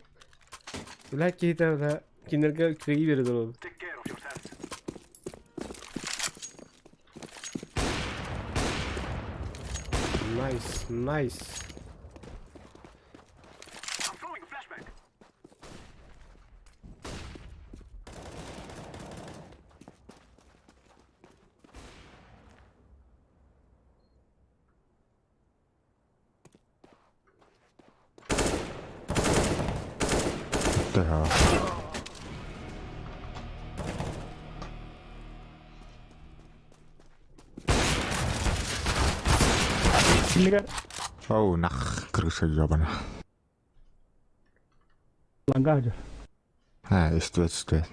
Ulan ki da kinderga kıyı verir oğlum. Nice. Daha. Sini kan Oh, nak kerja jawabannya. langkah aja. Ha, işte.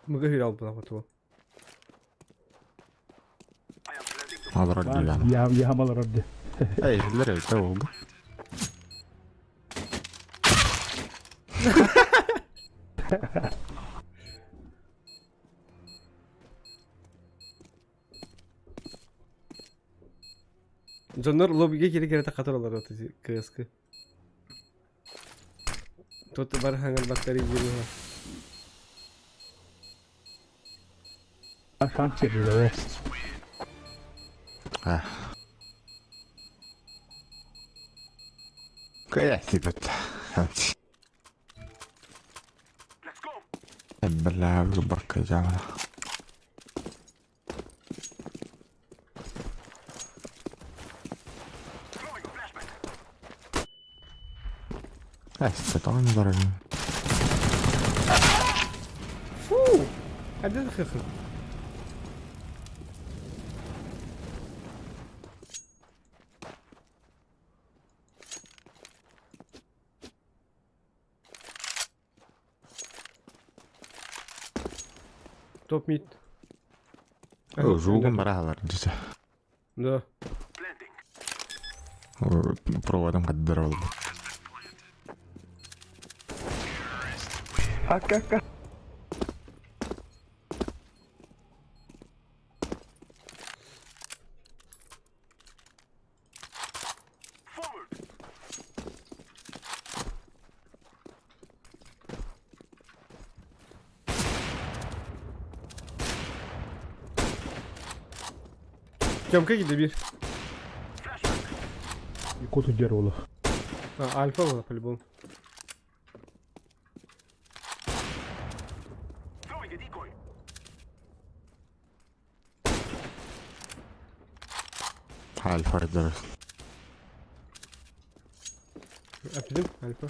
Mıgı hira oldu lan foto. Haber Lan, ya. ya hamalar orada. Hey, nereye tahu? Jonlar lobiga kira-kira taqatorlar o'tadi KSK. To'ti bar hangar bakteri geliyor. Şans veriyor o. Ah. Kayak gitu. Belah bekerja. Setahun barang. Hadi dakika. Top mid. Oh, zoeken marah lah di sana. Да. Проводом кадр. Тёмка gidiyor bir. Коту Гервола. Альфа была по-любому. Alfa Riddler. Öptüm Альфа.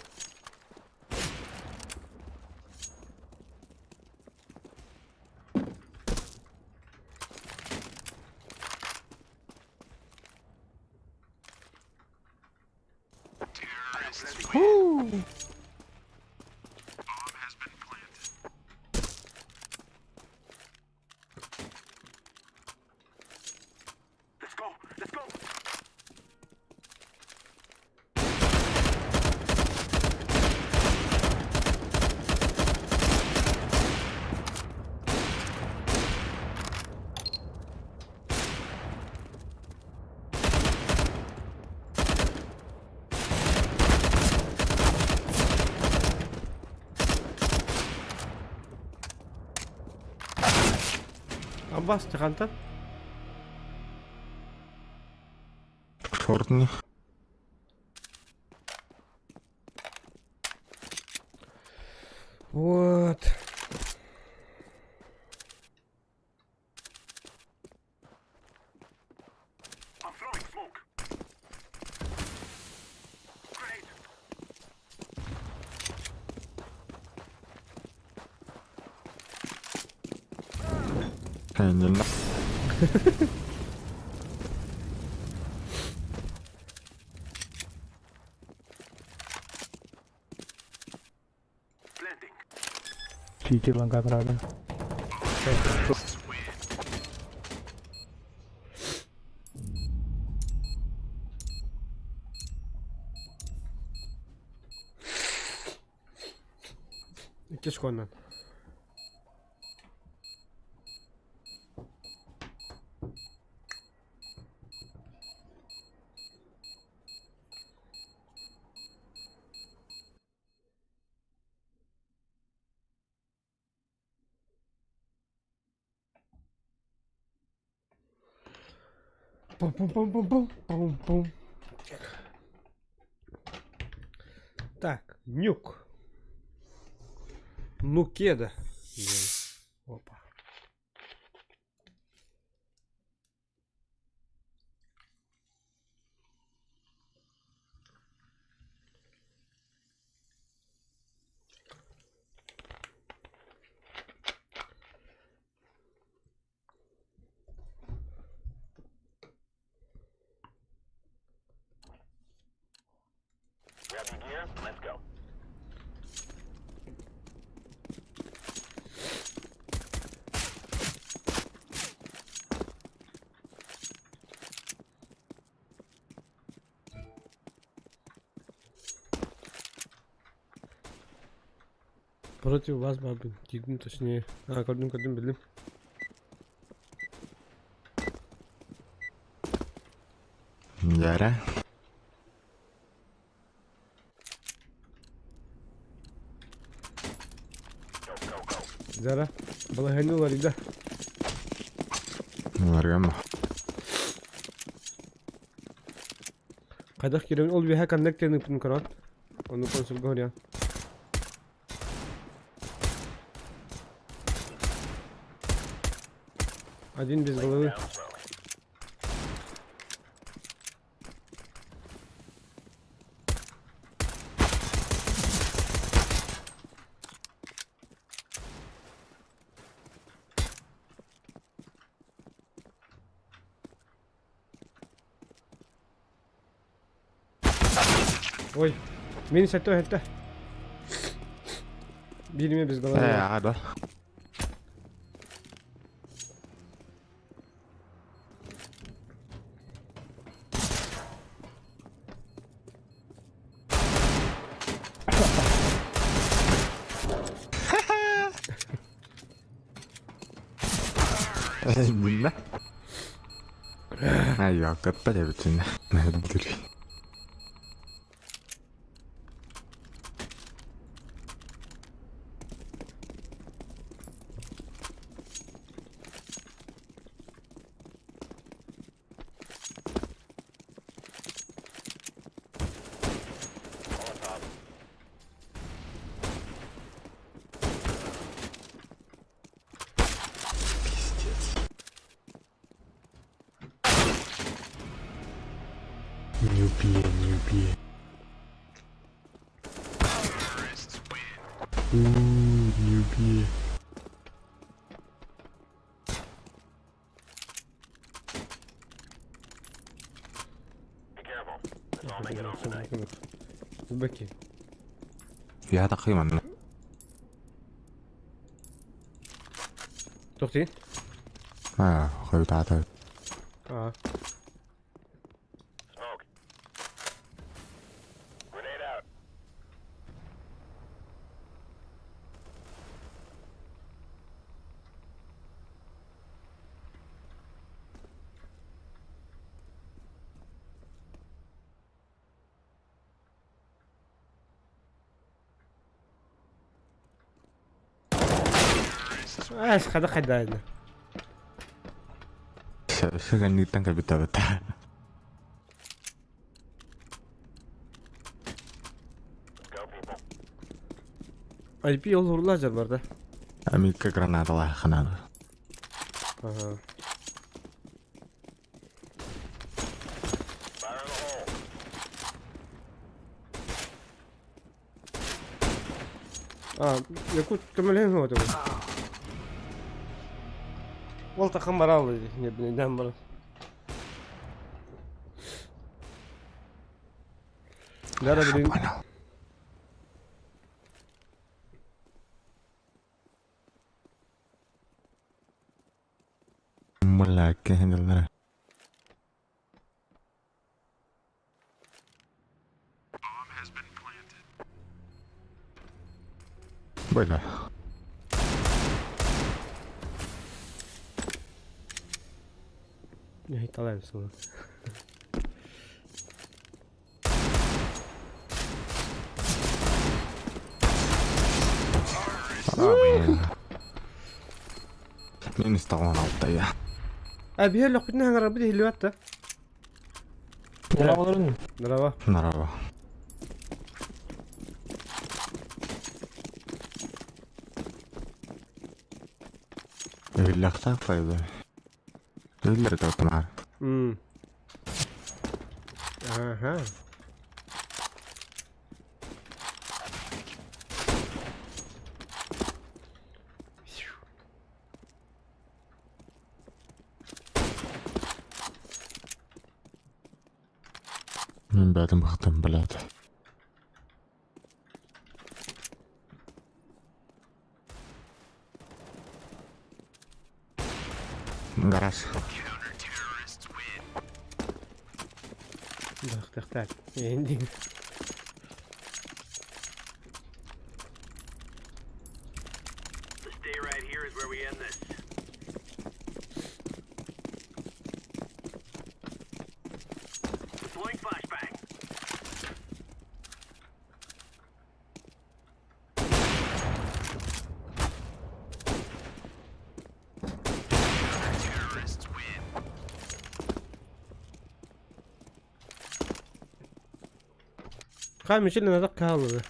Abbas çıkantı. Shortni. Вот. Kendine. Cheater lang camera na. Тяжко нам. Пум-пум-пум-пум-пум-пум-пум. Так, нюк. Нукеда. Опа. Против вас, бабы. Тигну точнее. Кодым bildim. Yere. Zara. Bala henüz var ida. Varga mı? Kadak kiremin ol bir hakan nekterini pun karan. Onu konsul goryan. Один без головы. Ой, beni settö hette. Birimi biz головы. Ada. Bilmem. Ayo, kapal ya bütün. Nedir? Newbie, newbie. Newbie. بكي فيها تقريبا. تختي؟ خذ تعال. اه ايش خد خدانا شو غني تنقل بتاع. اي بي يظهر لاجر برده. أميك جرانات الله خنانا. اها يكون كملين هو تقول والله خمر الله يا ابني دمر لا لا بدين ولا كهن الله. ولا هي طلع بسرعة مين يستغلون على الطيح؟ ابي هلا قلنا نرى بدي اللي وقته نرى نرى اللي اختار فايدة اللي رجعت معاه. اها من بعد ما ختم بلاده جراس اختار عندي خامس شيل لنا دق هذا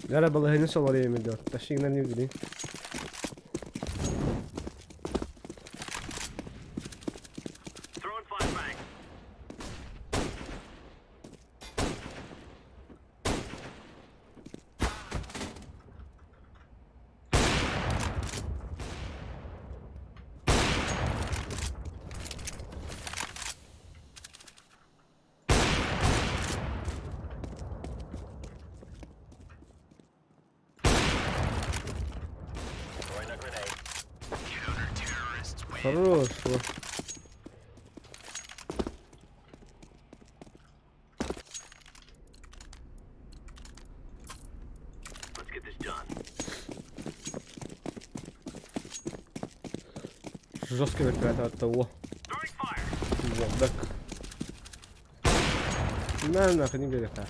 لا لا والله نسى ولا من دول تشينا نيجي خروش جوسك بالثلاثة التوه وضك ما ناخذين بيدك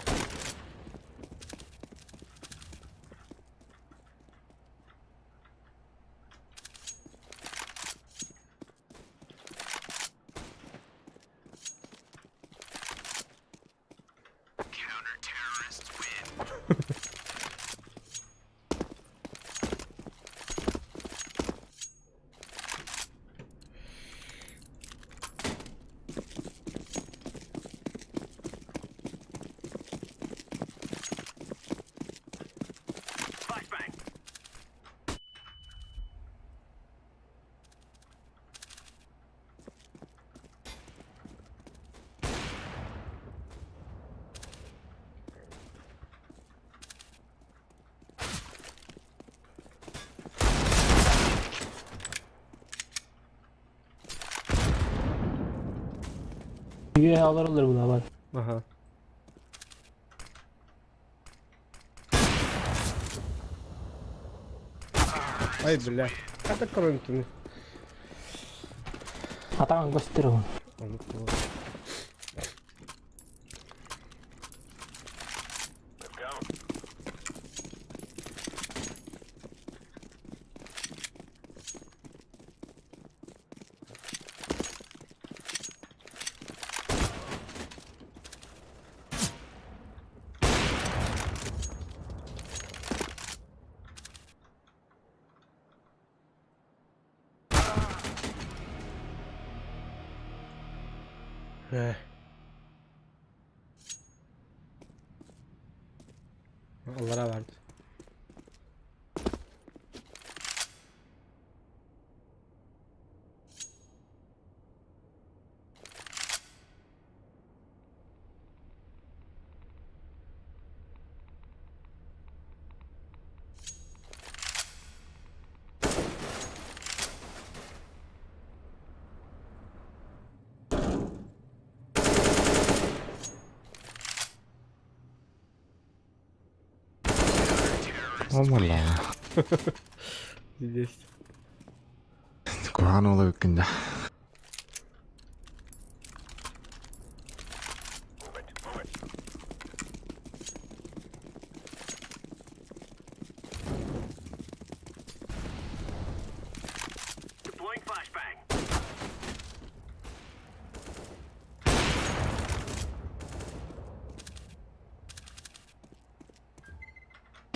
Üye alır bu da var. Aha. Ay billah. Kata koruntunu. Atakan göster onu. Eh. Allah'a verdi. Omalla. Diyeceğiz. Kohan oluyor günde.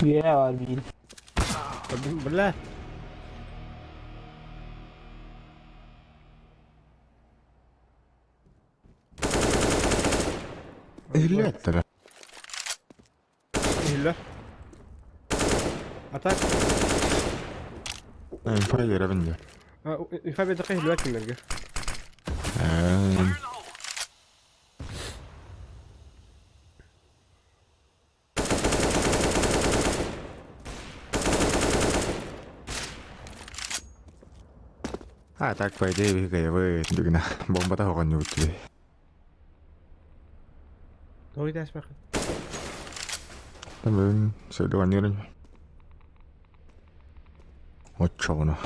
Üye var bir. Tabii billah. Ehliyetleri. Hiller. Atak. Fayra bindi. İfa bir dakika hiller kimlerge. Tak fayda bir kaya böyle düküne bomba da hokan yurttu. Doğru ders bakın. Tamam, söyle oynuyorum. O çoğunu.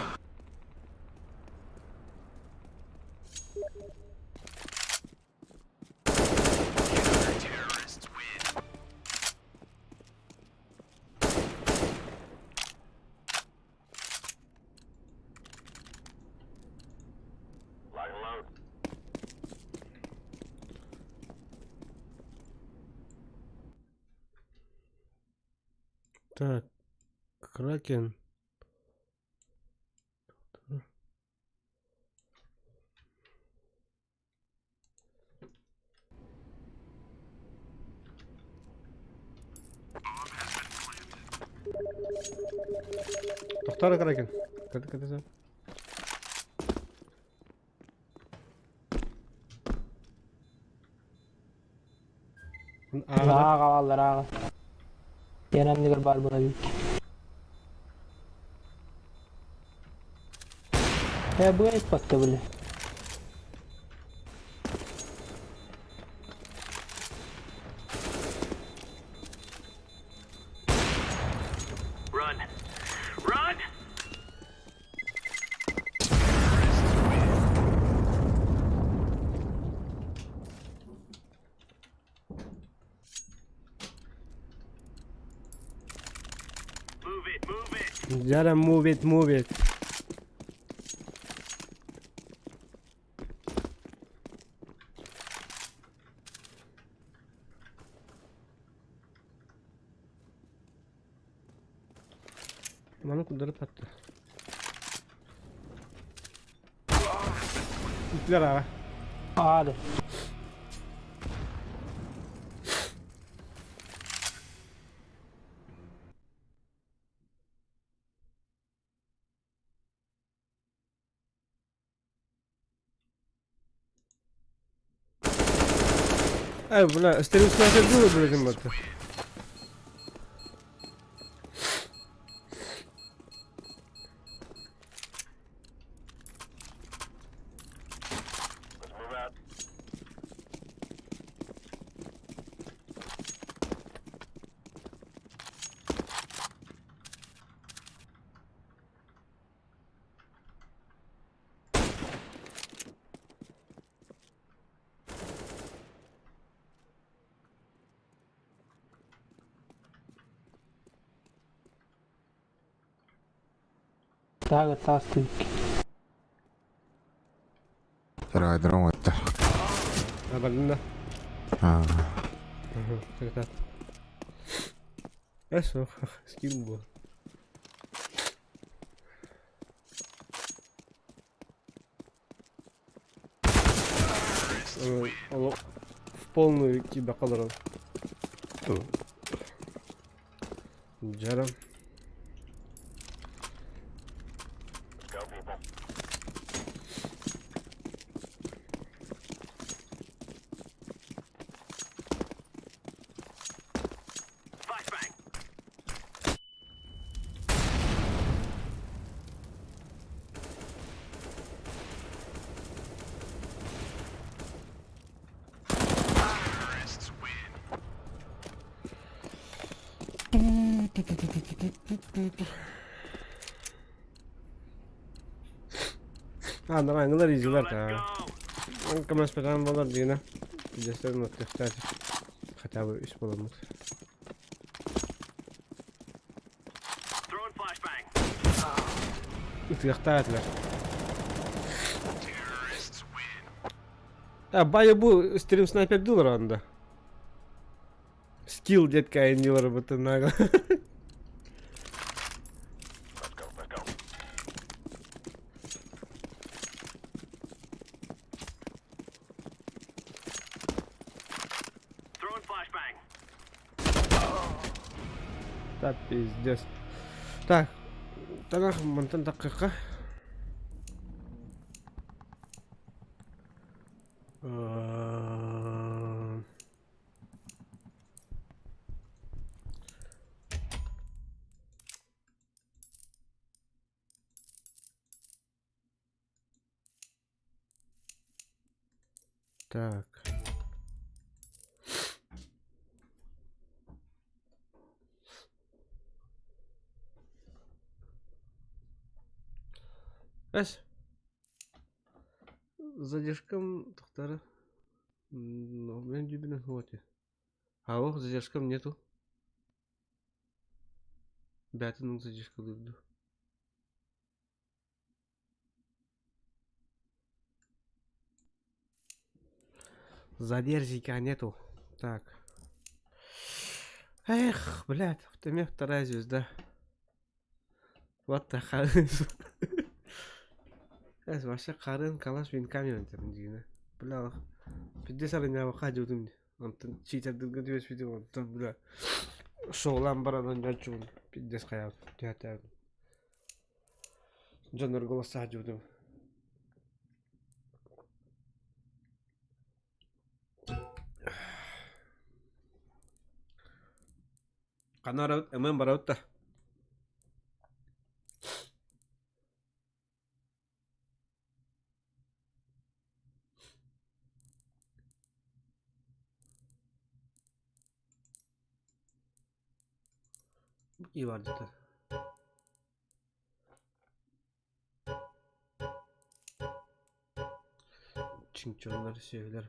Так. Кракен. To'xtar Kraken. Kadi sen. Ağda. Ağa kavallar ağa. Yanan nigger var buna büyük. Bu et baktı böyle. Yara move it, move it. Bana kudurup attı. İtler ağa. Hadi. Buna istedim sınavda bu bölüm baktı. Тастык. Saraydıram hatta. Abandın da. Ha. Sekreter. Eso, skill bu. Он в полную тебя колором. Джаром. Anda manglar izler ta. Anka mespetan bolar dina. Jester not textat. Хотя бы iş bulamaz. Textatlar. Baya bu stream sniper diyorlar anda. Skill diyet kayan diyorlar bu tırnağa. Да, пиздец. Так, тогда монтан такая. Так. Эс. Задержкам тоқтары. Ну, мен дюбинен вот. А ох, задержкам нету. Бәтінің задержка durdu. Задержка нету. Так. Эх, блядь, в теме вторая звезда. Вот такая. Es вообще қарын калаш мен камераны тәріндегені. Бля, пиздец арыня вақа жудым. Антын читерділген дебес видео. Антын бля. Шоғлан барадан жачуын. Пиздец қаяп. Тәтәр. Жанар голоса жудым. Қана әмен барауыт та. İyi vardı da. Çinçonları şeyler.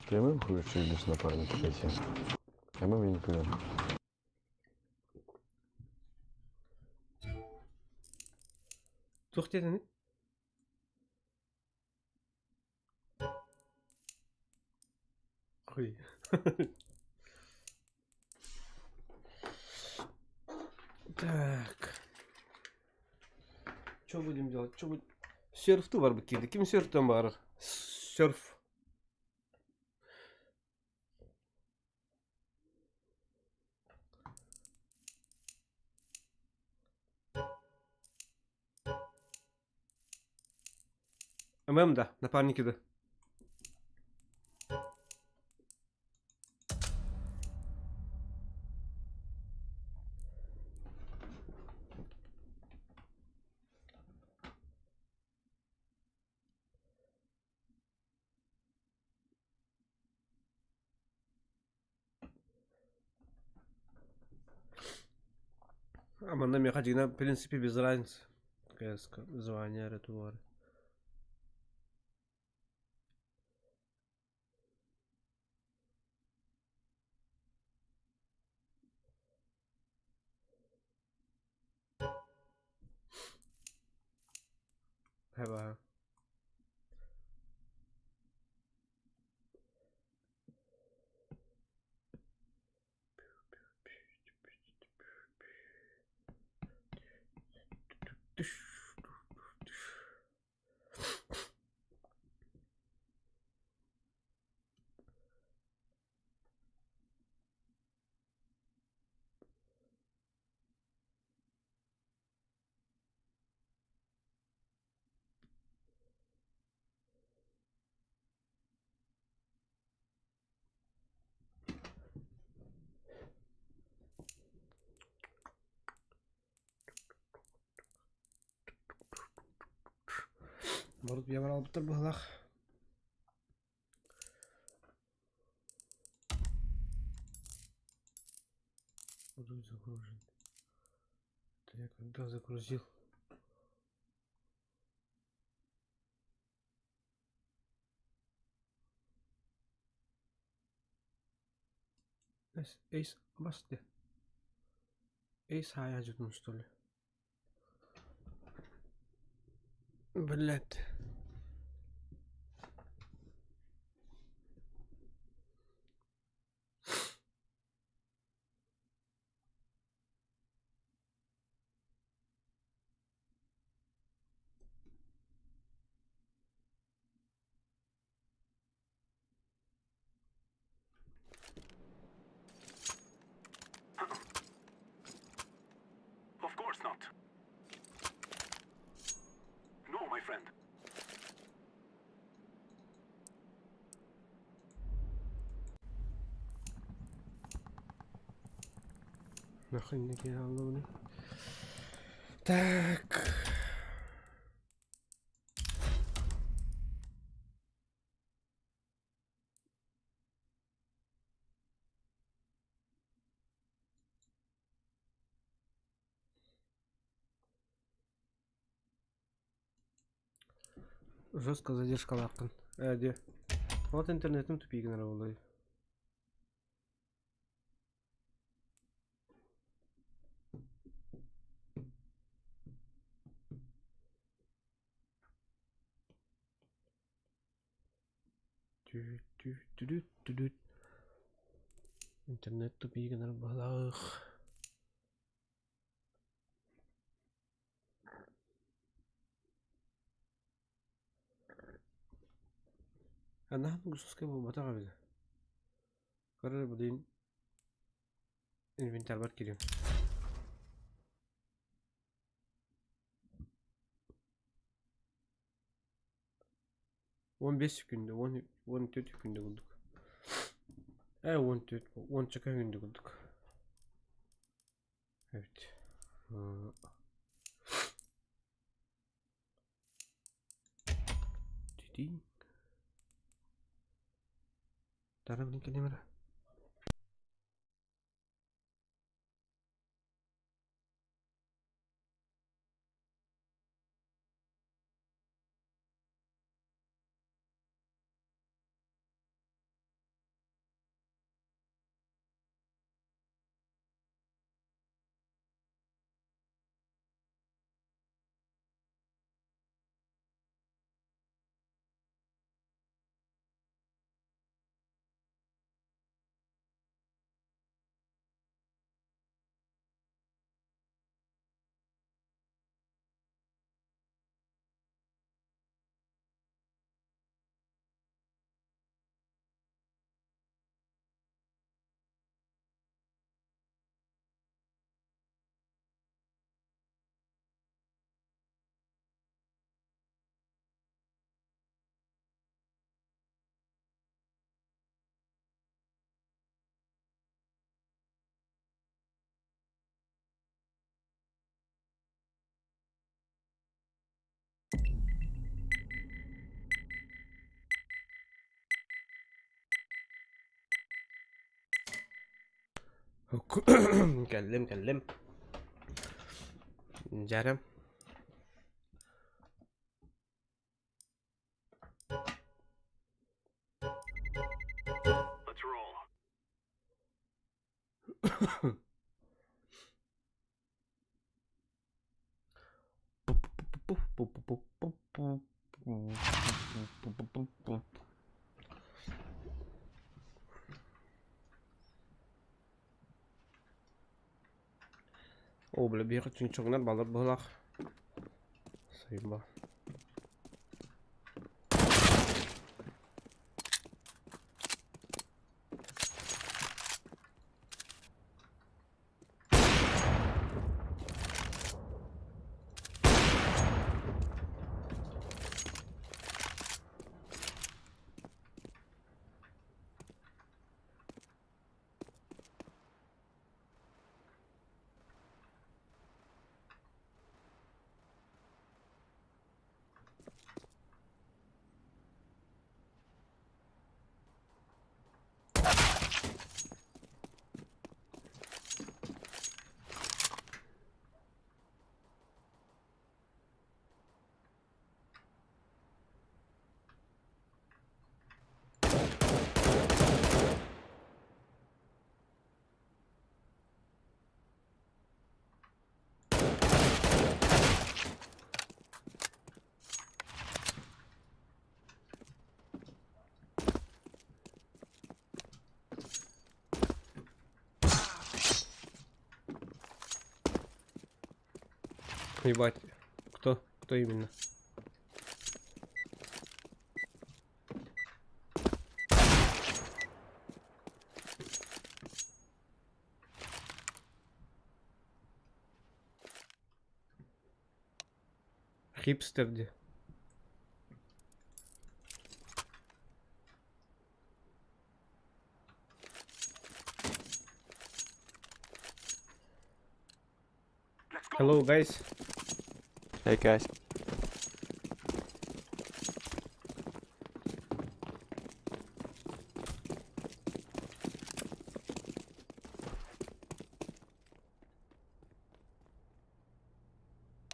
Прямым включились напарник эти. Прямым я не понял. Çok dedin. Ой. Так. Что будем делать? Что будет? Серф-ту var bu kedi. Kim serf'ten bağırır? Serf. ММ, да, напарники, да. Аманда мне хотя в принципе без разницы. КСК, звание, ретуары. Heба. Барут я брал бутер бахлах. Буду загружен. Это я когда загрузил? Эйс басты. Эйс хай ажутун что ли? Блять. Of course not. No, my friend. Нахрен не кидал, ну. Так. Жестко задержка лапкан. Где? Вот интернетом тупик наравнул. Интернет тупик наравнул. أنا هم قصص كم متعرضة. قرر بدين إنفنتار بركيهم. One 5 günde, one 4 günde bulduk. One çaka günde bulduk. Evet. Didi. Taruh link kamera. كلم Jarem. Let's roll. O böyle bir çünkü balık bulak. Sayın bak. Ебать. Кто? Кто именно? Хипстер где? Let's go. Hello guys. Hey guys.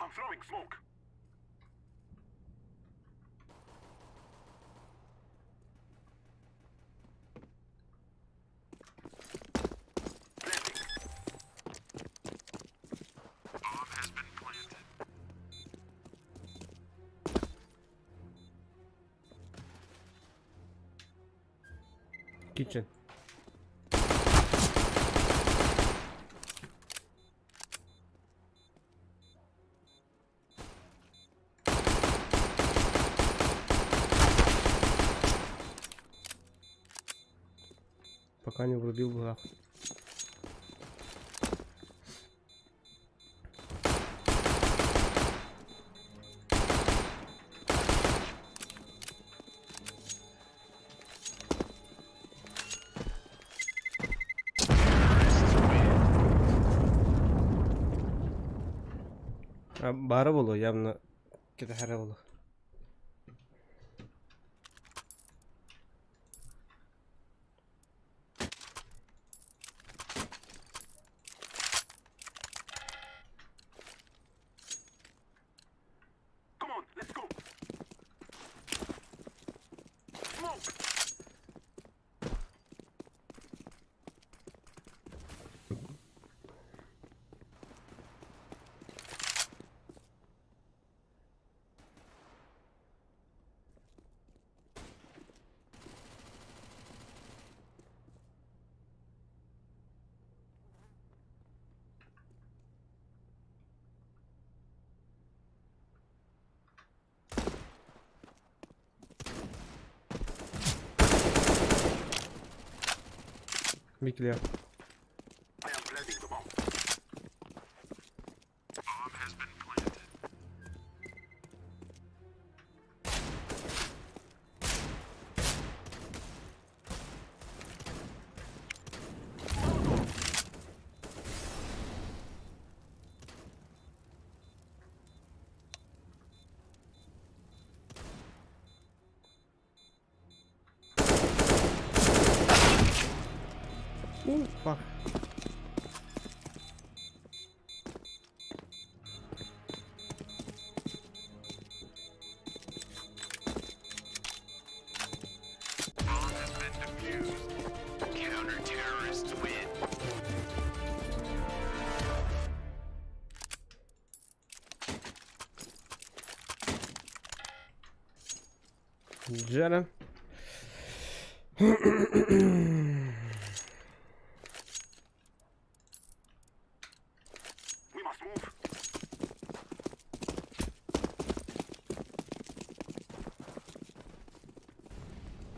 I'm throwing smoke. Planting. Bomb has been planted. Kitchen. Пока не врубил в. Бары болу, явно кете хара болу. Come on, let's go. Smoke. Be clear. I am planting the bomb. Bomb has been planted. Fuck. Jaren. We must move.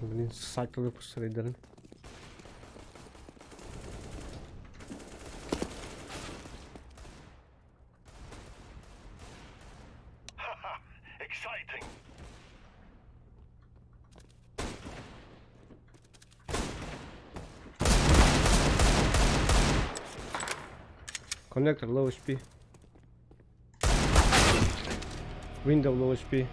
Bugün cycle pusarıydı. Exciting. Connector low HP. Window low HP.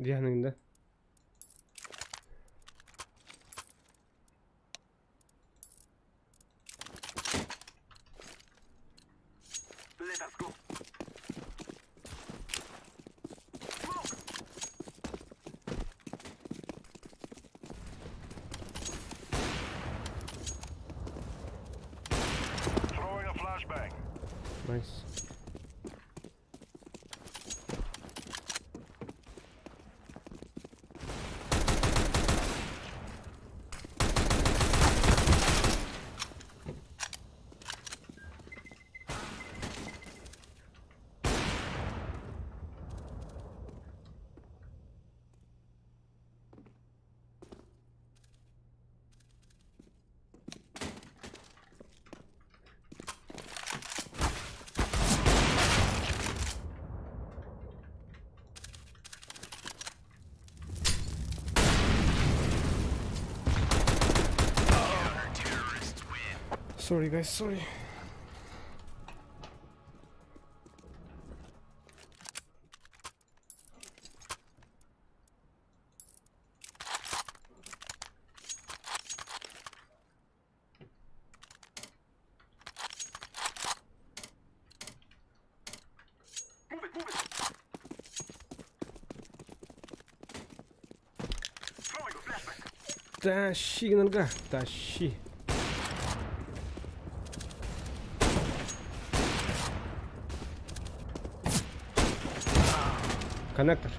Diğerinde. Let us go. Throwing a flashbang. Nice. Sorry guys, sorry. Move it, move it. Throwing a flashbang. Tashi ganun ka. Tashi. Connector.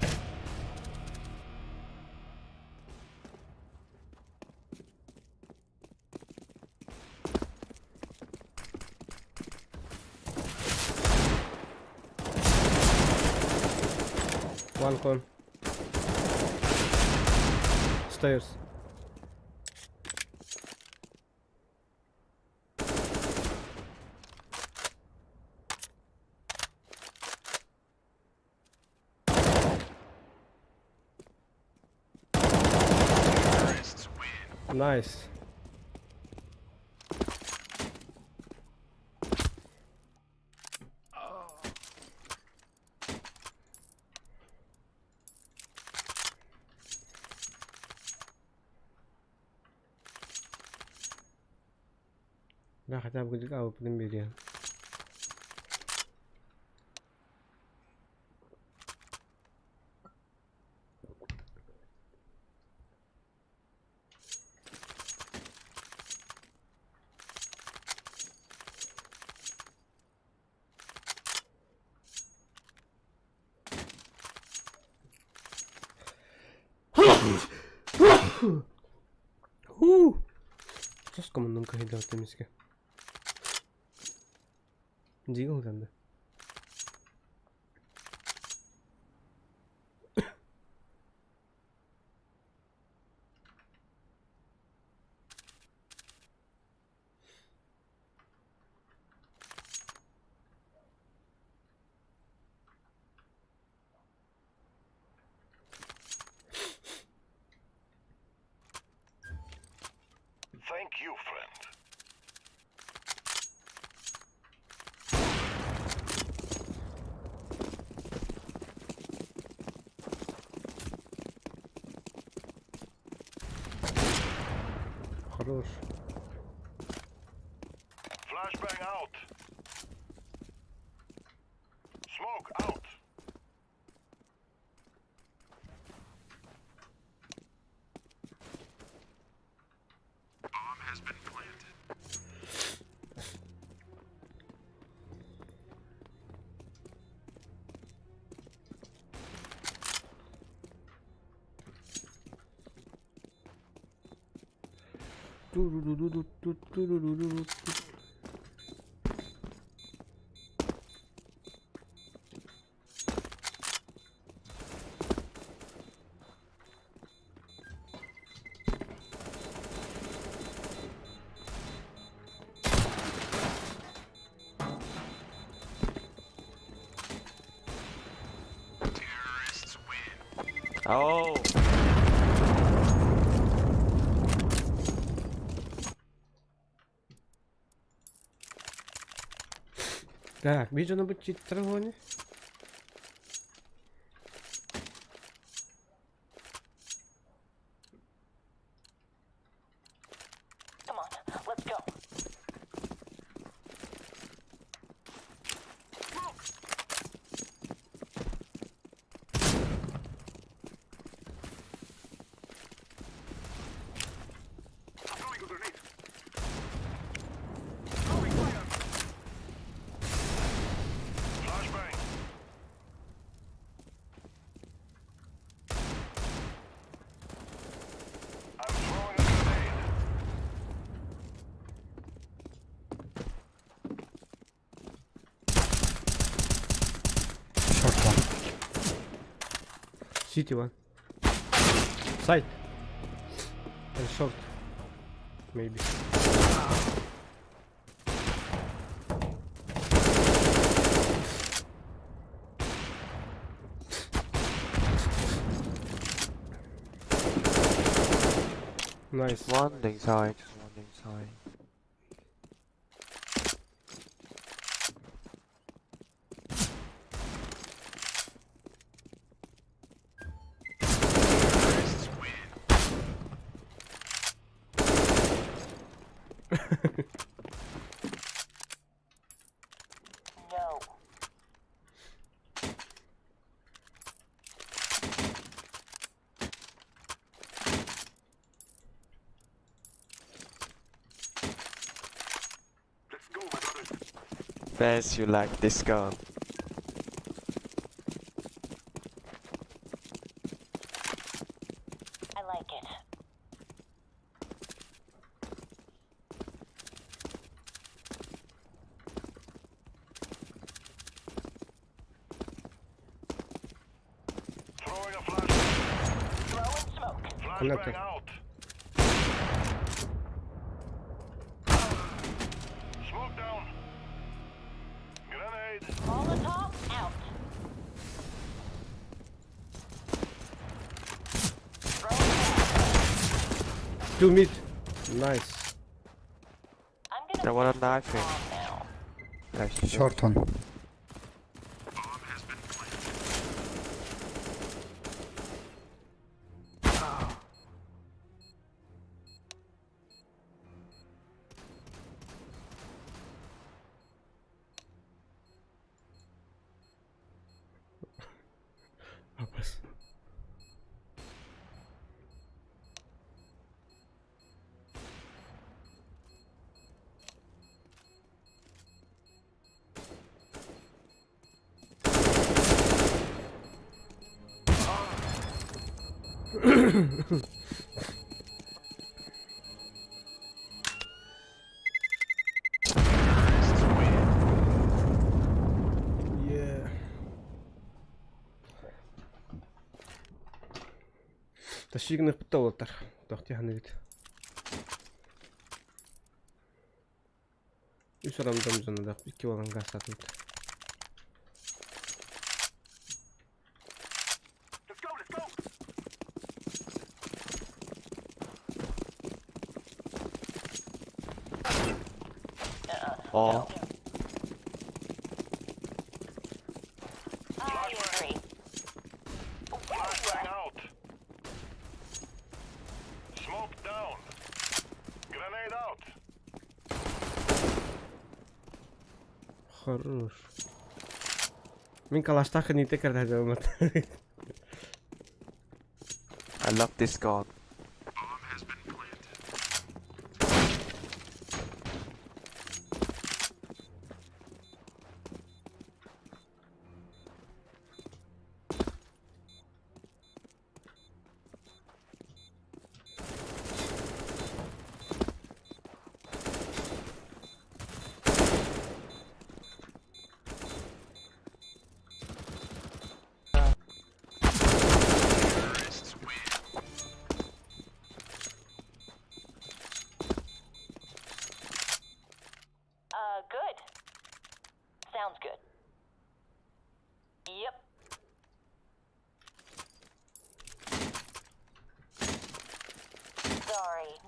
One con. Stairs. Nice. Nakatap ko dito ako ng video. Sus como nunca he dado temiz ki. Digo grande. Thank you, friend. Хорош. Flashbang out. Smoke out. Tururururu. Oh. Так, вижу на бочі травоні. Throwing a grenade. Throwing fire. Flashbang. I'm throwing a grenade. Short one. City one. Side. And short. Maybe. Nice. One inside. One inside. Let's go, my brothers. Best you like this gun. I like it. Throwing a flashbang. Throwing smoke. Connector. Flashbang out. Smoke down. Grenade. Molotov out. Throwing Two mid. Nice. I'm gonna I want a knife in. now. Nice. Short one. Apas. Yeah. Ташигнах битүүтар. Тогтын ханы гэд. Үс рамдам зэнэ iki болон гасаад мэд. Let's go, let's go. Oh. I agree. Flashbang out. Smoke down. Grenade out. Хорош. Min kalastaa niitä kertaa tämmötä. I love this gun.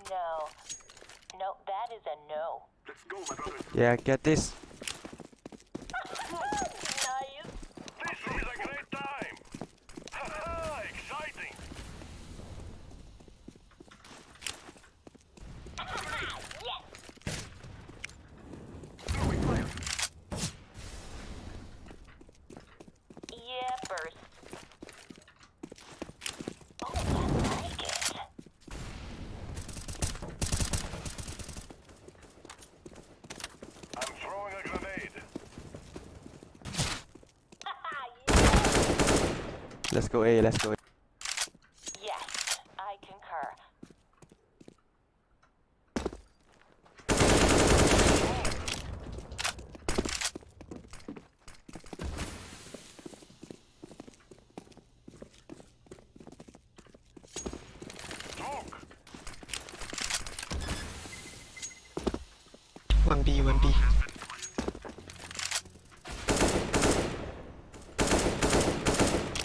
No. No, that is a no. Let's go, my brothers. Yeah, get this. Nice. This is a great time. Ha exciting. Yes. Throwing fire. Yeah, burst. Oh, I like it. I'm throwing a grenade. Let's go A, let's go A. Yes, I concur. Smoke. 1B, 1B.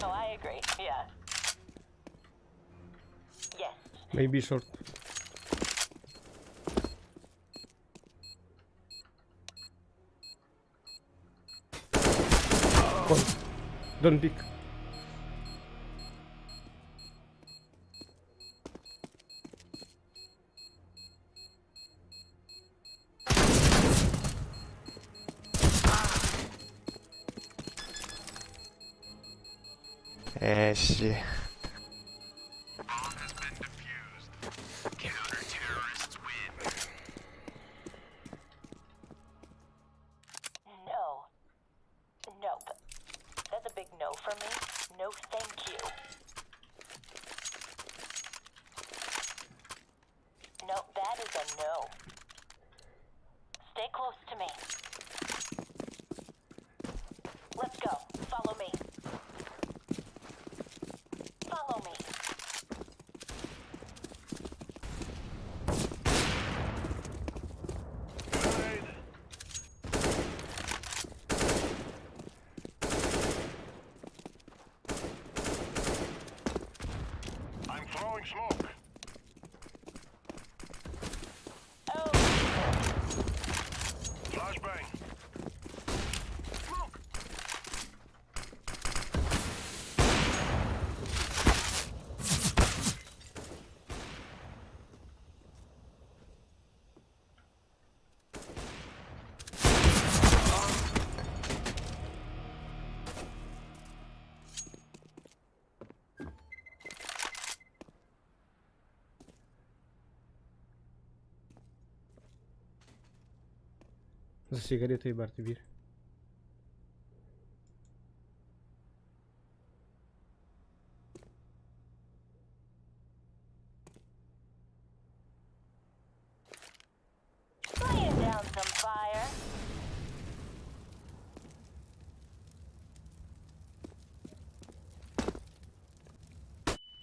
Oh, I agree. Yeah. Yes. Maybe short. One. Don't pick. Eh, shit. No. Nope. That's a big no for me. No, thank you. No, that is a no. Stay close to me. Let's go. Follow me. Follow me. Grenade. I'm throwing smoke. Oh, Flashbang. Smoke. За сигаретой Барти bir. laying down some fire.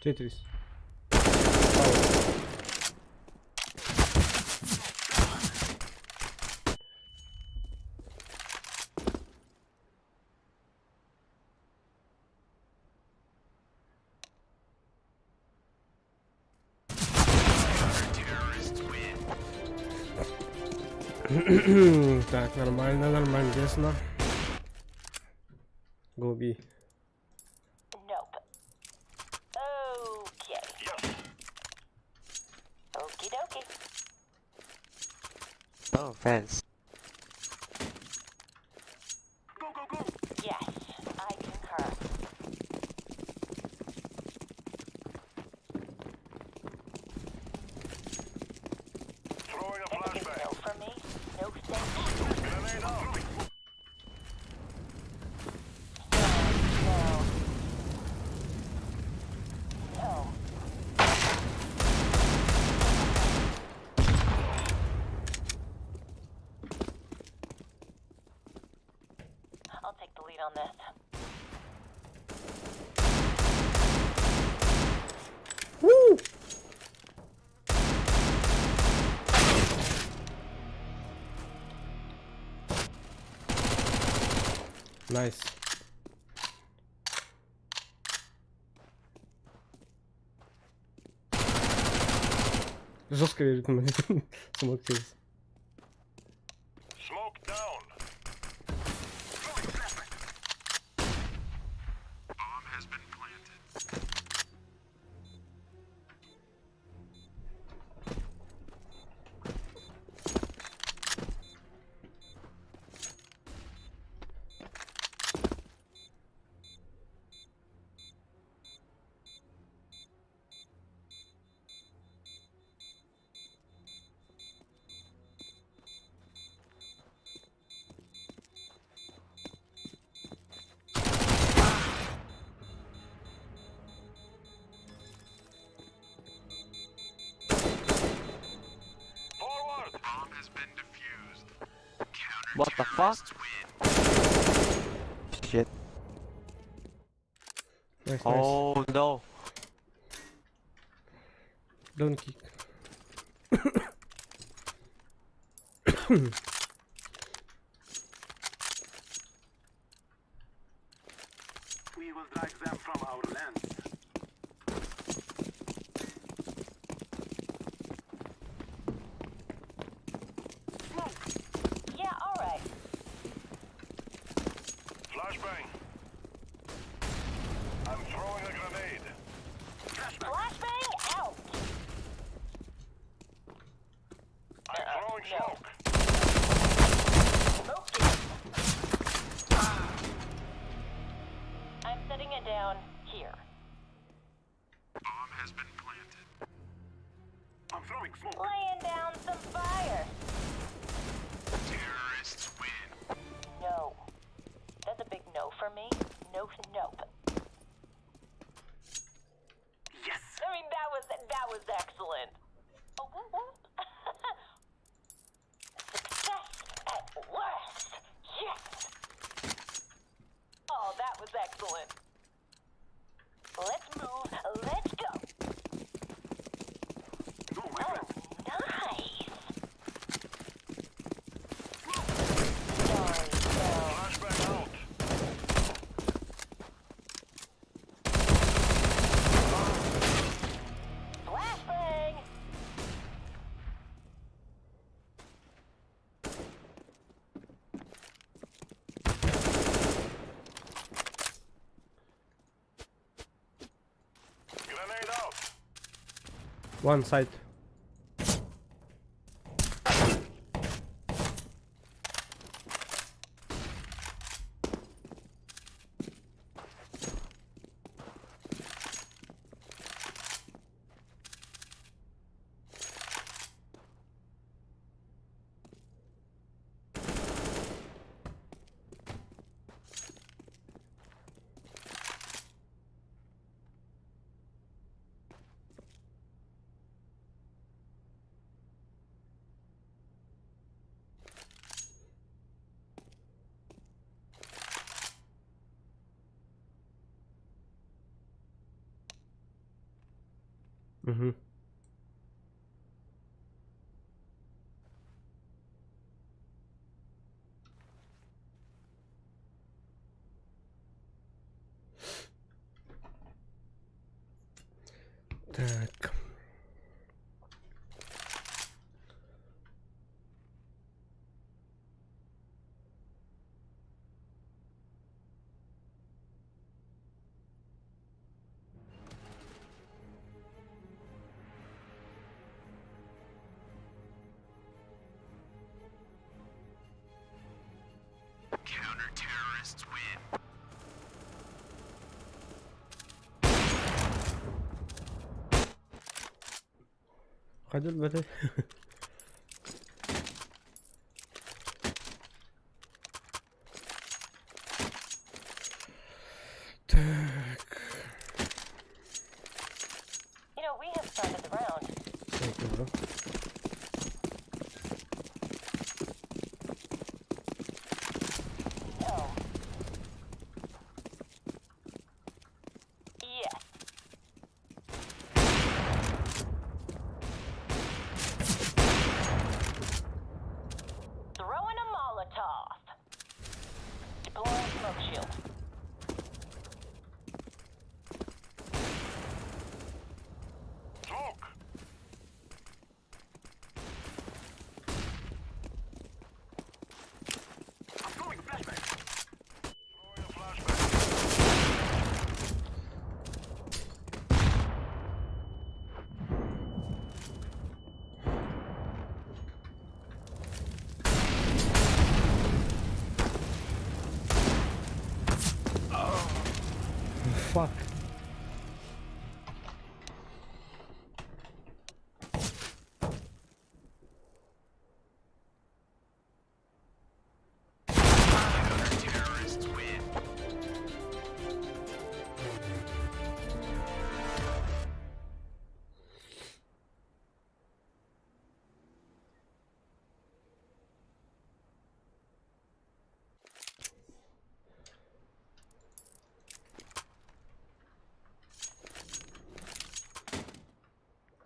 Tetris. Так, нормально, нормально. Go B. Nope. Okay. Yes. Okie dokie. Oh, fans. Go, go, go. Yes, I concur. Throwing a That's a big flashbang. no for me. No, thank you. Grenade out. No. No. I'll take the lead on this. Woo! Nice. Жестко верит на смог через. Smoke down. Forward. What the fuck? Shit. Nice, nice. Oh no. Don't kick. We will drag them from our lands. Yeah, alright. Flashbang. I'm throwing a grenade. Flashbang out! I'm throwing no. smoke. Smoke it. I'm setting it down here. I'm throwing smoke. Laying down some fire. No. That's a big no for me. No, nope. Yes. I mean, that was excellent. Oh, whoop, whoop. Success at last. Yes. Oh, that was excellent. Let's move. Let's go. No, my Oh, friend. nice. Sorry, no. Flashbang out. Flashbang. Grenade out. One side. Mhm. Так. Ходил в этой. Так. You know, we have started the round. Thank you, bro. No. Yes. Throwing a Molotov. Deploying smoke shield. Smoke.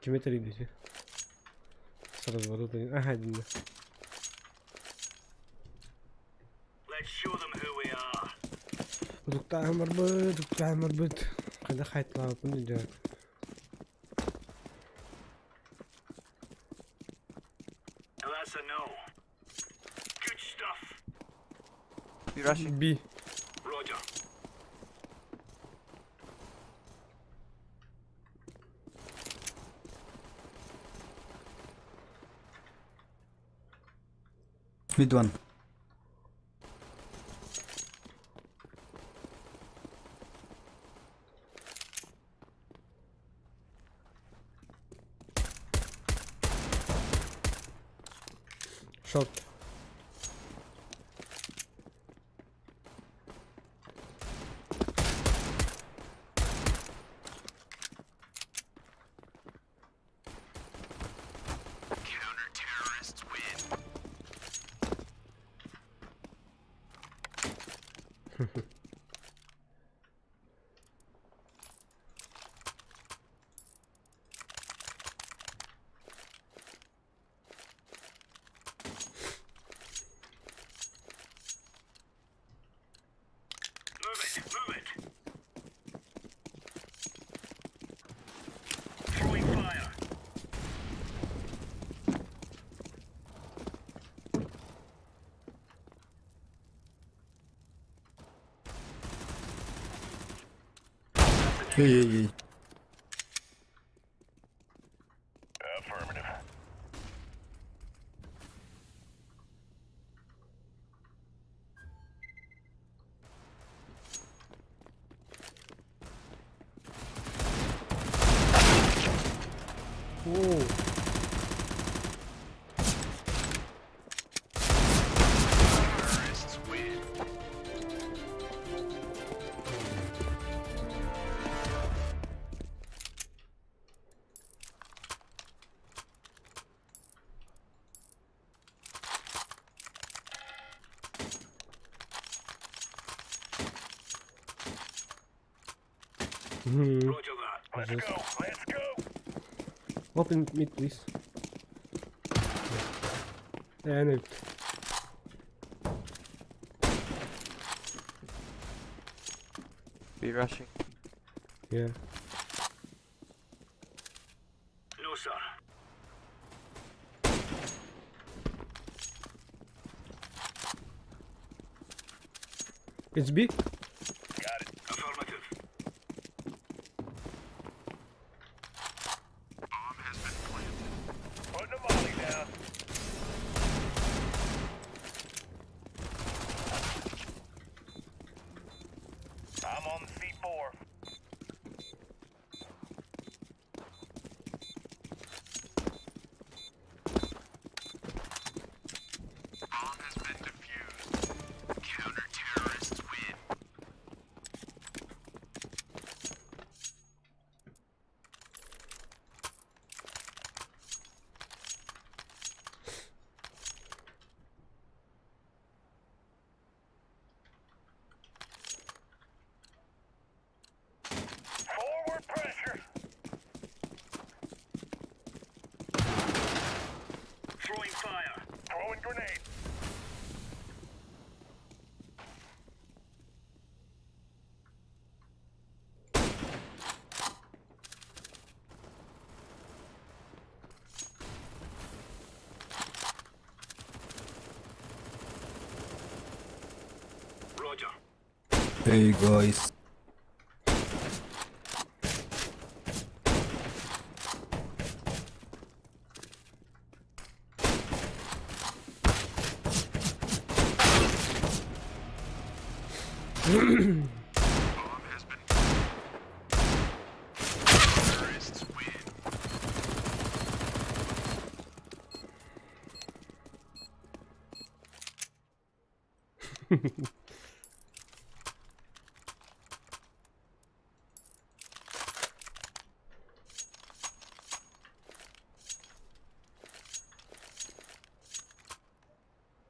Kime tadi dia? Sarap baru tadi. Dinle. Let's show them who we are. Duk marbut. Kada kayıtlar pun dia. Now that's a no. Good stuff. Be rushing. B. Roger. Mid one. Short. Move it. Throwing fire. Hey. Affirmative. Oh. Terrorists win. Roger that. Let's Yes. go. Let's go. Open mid, please. Yeah, I know. Be rushing. Yeah. No, sir. It's B. Got it. Affirmative. Bomb has been planted. Putting a volley down. I'm on C4. Bomb has been defused. Counter-terrorists win. Forward pressure. Throwing fire. Throwing grenade. Roger. Hey guys. Bomb has been terrorists win.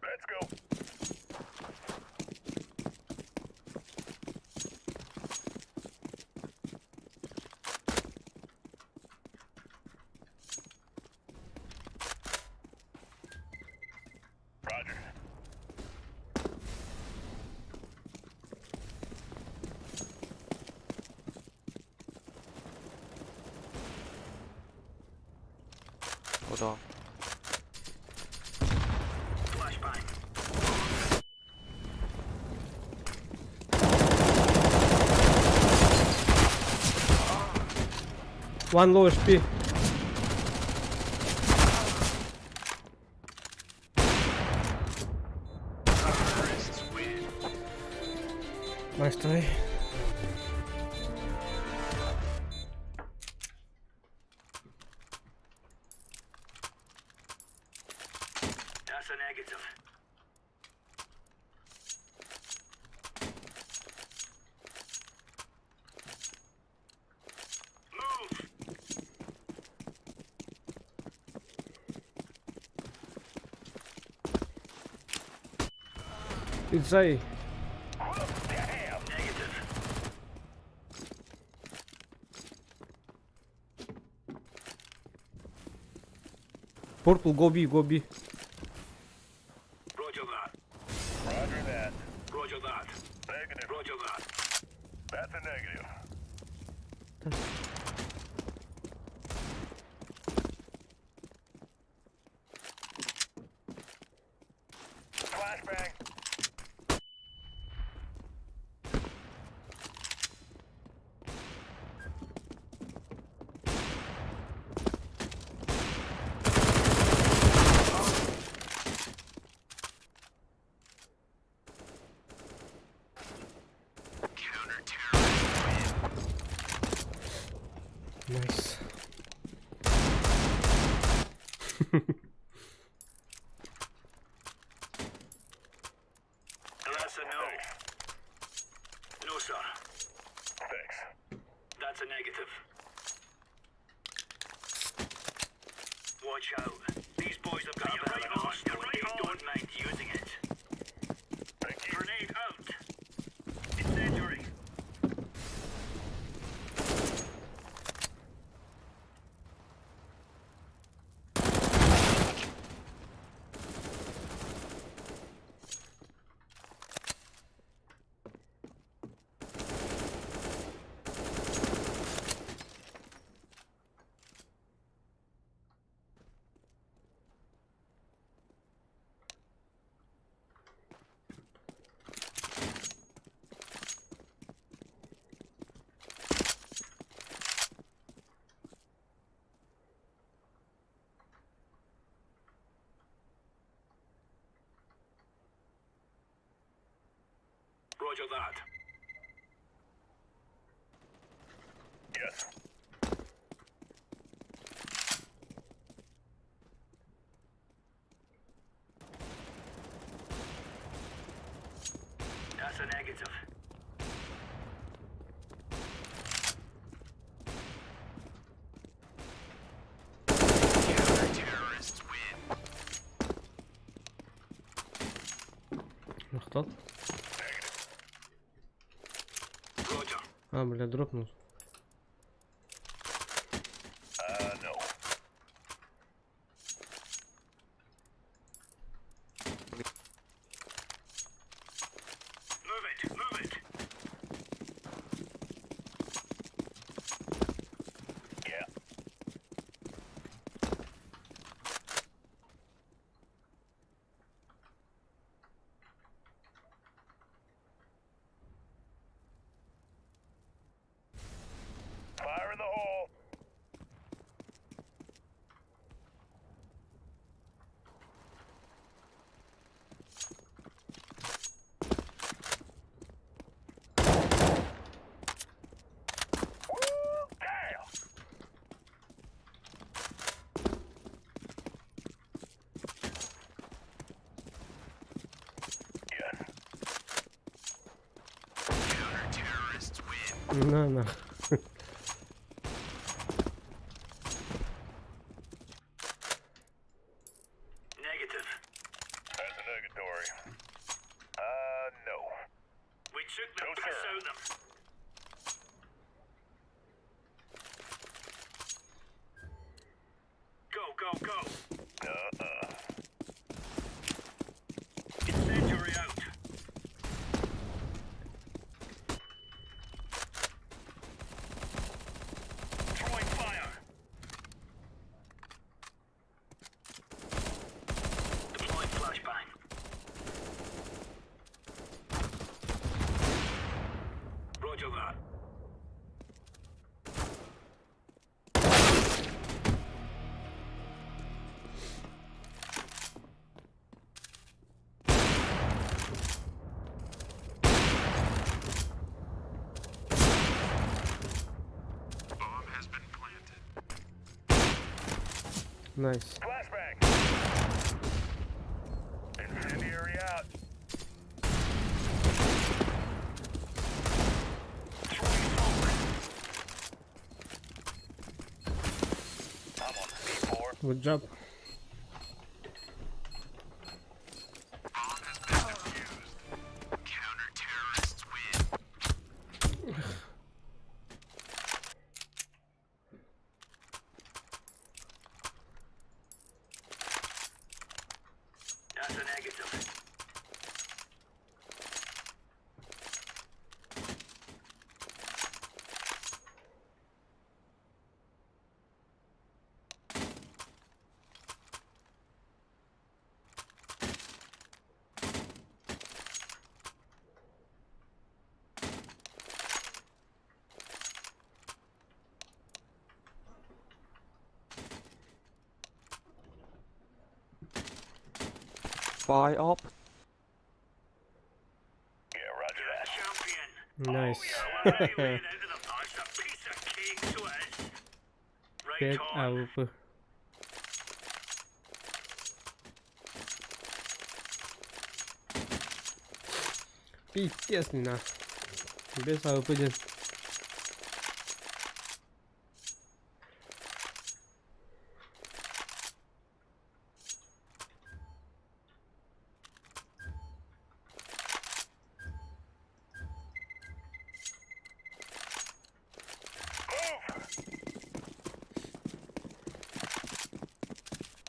Let's go. Hold on. One low HP. Nice try. That's a negative. Move. Inside. Damn. Negative. Purple, go B, go B. Roger that. Roger that. Roger that. Negative. Roger that. That's a negative. Flashbang. Nice. That's a no. No, sir. Thanks. That's a negative. Watch out. These boys have got a bit of an arsenal and they don't mind using it. Grenade out. Incendiary. Roger that. Yes. That's a negative. Counter-terrorists win. Nog dat? Roger. А, бля, дропнул. No. Move it, move it. Yeah. Fire in the hole. Woo! Damn. Yes. Counter-terrorists win. На, на. Negative. That's a negatory. No. We took the piss out of them. Go, go, go. Incendiary out. Throwing fire. Nice. Flashbang. Incendiary out. I'm on C4. Good job. That's a negative. Fire up. Yeah, roger that. Champion. Nice. Well, anyway, into the punch, a piece of cake, so it is. Right Get on. AWP. Пиздец, на. Без AWP ден.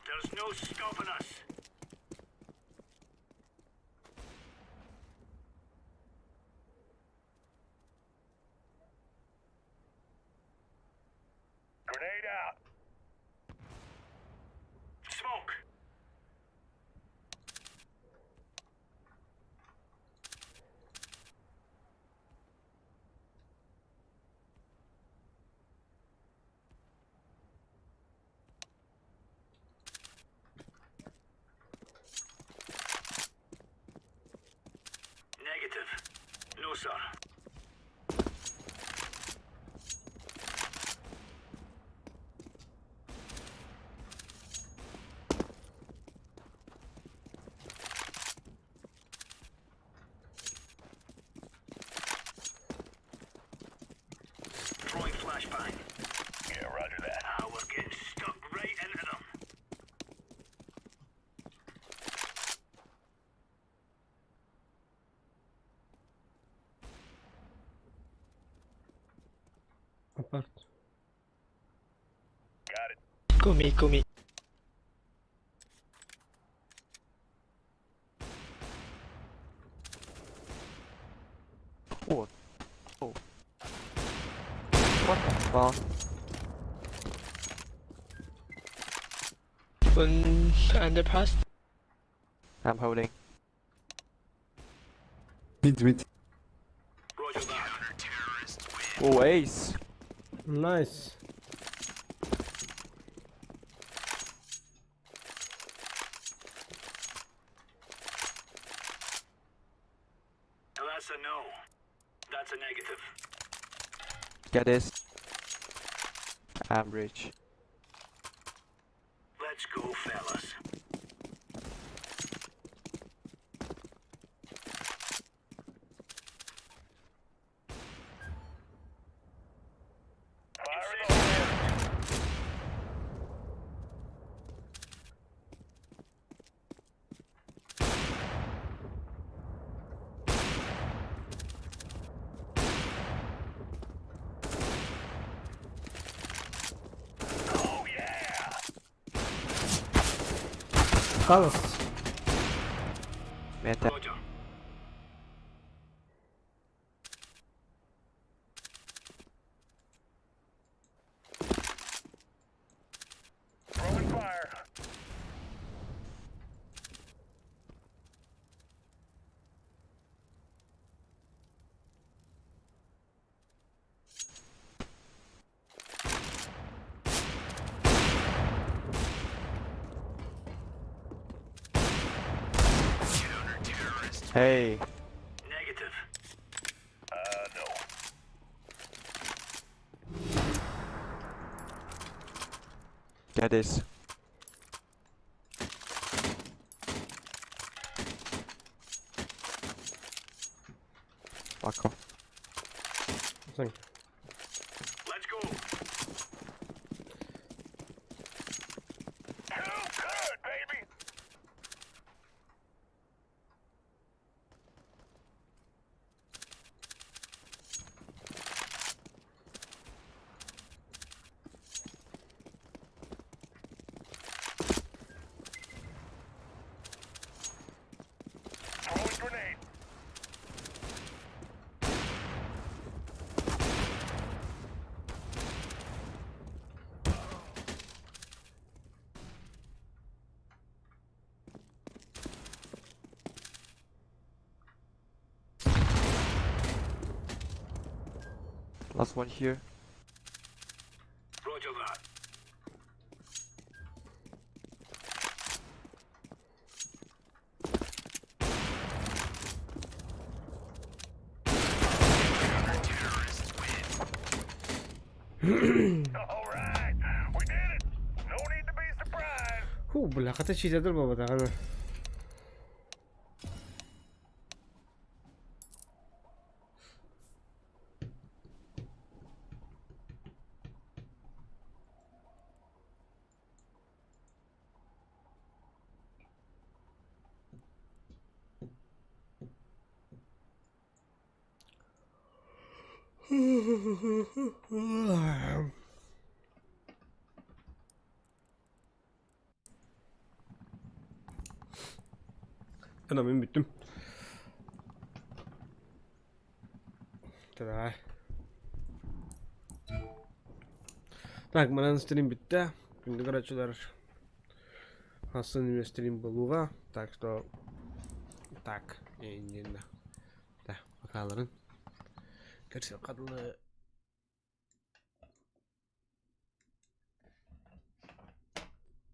There's no stopping us. Grenade out. Smoke. Negative. No, sir. Throwing flashbang. Yeah, roger that. Ah, we're getting stuck right into them. Apart. Got it. Kumi. Oh. Oh. What the fuck? One underpass. I'm holding. Mid. Roger that. Oh, ace. Nice. Now that's a no. That's a negative. Get this. Average. Let's go, fellas. Fire in the hole. Oh yeah! خلص. Meta. Roger. Throwing fire. Hey. Negative. No. Get this. sanki. Let's go. Too good, baby. Throwing grenade. Last one here. Roger that. All right, we did it. No need to be surprised. Belakangnya cheater tuh bawa tangan. Ben bittim. Dadah. Так, мене стрім bitti. Congratulations. Aslında stream болуға. Так что... Так. Да, bakalım. Görüşürüz.